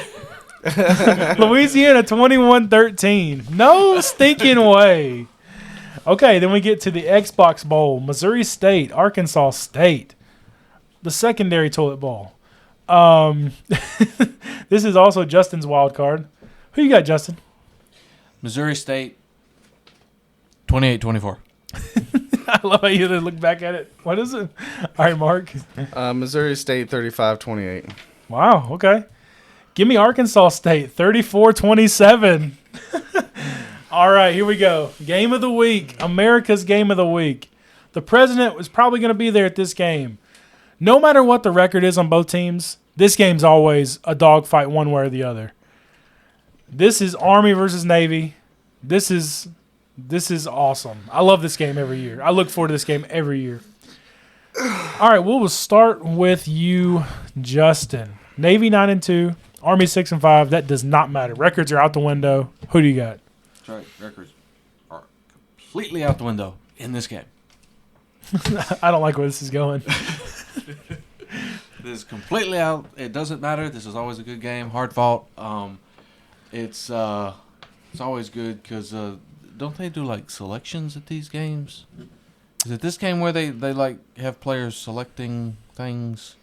Louisiana 21-13. No stinking way. Okay, then we get to the Xbox Bowl, Missouri State, Arkansas State, the secondary toilet bowl. This is also Justin's wild card. Who you got, Justin? Missouri State, 28-24. I love how you look back at it. What is it? All right, Mark. Missouri State 35-28. Wow, okay. Give me Arkansas State, 34-27. All right, here we go. Game of the week, America's game of the week. The president was probably going to be there at this game. No matter what the record is on both teams, this game's always a dogfight one way or the other. This is Army versus Navy. This is awesome. I love this game every year. I look forward to this game every year. All right, we'll start with you, Justin. Navy 9-2, Army 6-5. That does not matter. Records are out the window. Who do you got? That's right. Records are completely out the window in this game. I don't like where this is going. This is completely out. It doesn't matter. This is always a good game. Hard fought. It's always good because don't they do like selections at these games? Is it this game where they like have players selecting things,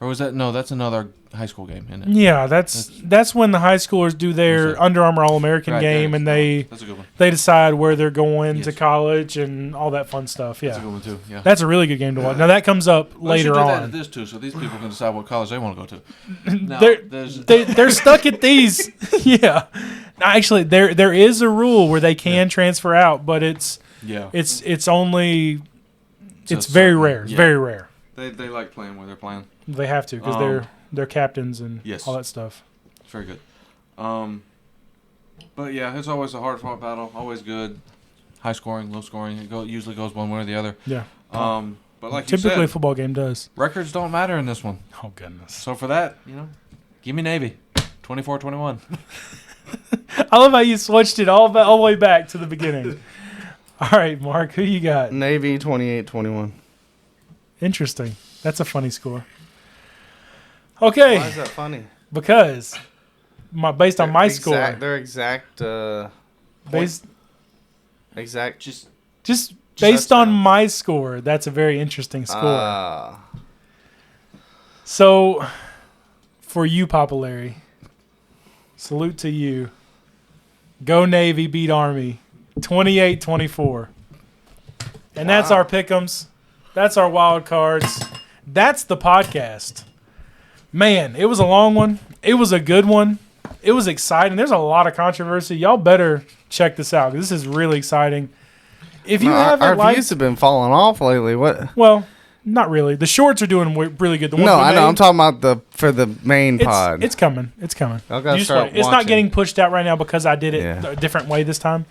or was that no? That's another high school game, isn't it? Yeah, that's when the high schoolers do their Under Armour All-American game, and that's a good one. they decide where they're going to Yes. college and all that fun stuff. Yeah, That's a good one too. Yeah. that's a really good game to watch. Now that comes up Well, we should later do that at on. this too, so these people can decide what college they want to go to. Now, They're stuck at these. Yeah, actually, there is a rule where they can transfer out, but it's only it's very rare. It's very rare. They like playing where they're playing. They have to because they're captains and Yes. all that stuff. It's very good. But yeah, it's always a hard fought battle. Always good. High scoring, low scoring. It usually goes one way or the other. Yeah. But like Typically, you a said, football game does. records don't matter in this one. Oh goodness. So for that, give me Navy, 24-21. I love how you switched it all the way back to the beginning. All right, Mark, who you got? Navy 28-21. Interesting. That's a funny score. Okay, Why is that funny? because based on my score, They're exact. based Exact. just based on touchdowns. my score, that's a very interesting score. Ah. So, for you, Papa Larry, salute to you. Go Navy, beat Army, 28-24. And that's Wow. our pick'ems. That's our wild cards. That's the podcast. Man, it was a long one. It was a good one. It was exciting. There's a lot of controversy. Y'all better check this out. 'Cause this is really exciting. If you haven't our liked, views have been falling off lately. What? well, not really. The shorts are doing really good. The ones No, we I know. made, I'm talking about for the main pod. It's coming. It's coming. I gotta You just start wait. It's not watching. getting pushed out right now because I did it Yeah. a different way this time.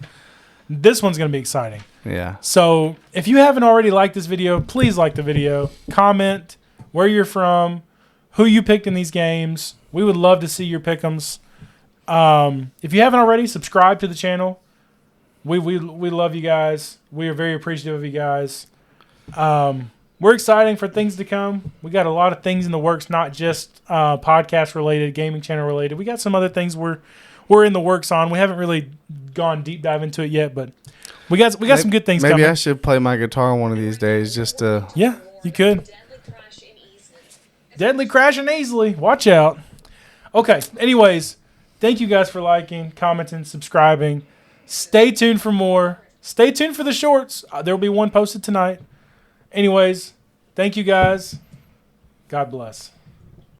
This one's going to be exciting. Yeah. So if you haven't already liked this video, please like the video. Comment where you're from, who you picked in these games. We would love to see your pick'ems. If you haven't already, subscribe to the channel. We love you guys. We are very appreciative of you guys. We're excited for things to come. We got a lot of things in the works, not just podcast related, gaming channel related. We got some other things we're in the works on. We haven't really gone deep dive into it yet, but we got some good things Maybe coming. I should play my guitar one of these days just to. Yeah, you could. Deadly crashing easily. Watch out. Okay. Anyways, thank you guys for liking, commenting, subscribing. Stay tuned for more. Stay tuned for the shorts. There will be one posted tonight. Anyways, thank you guys. God bless.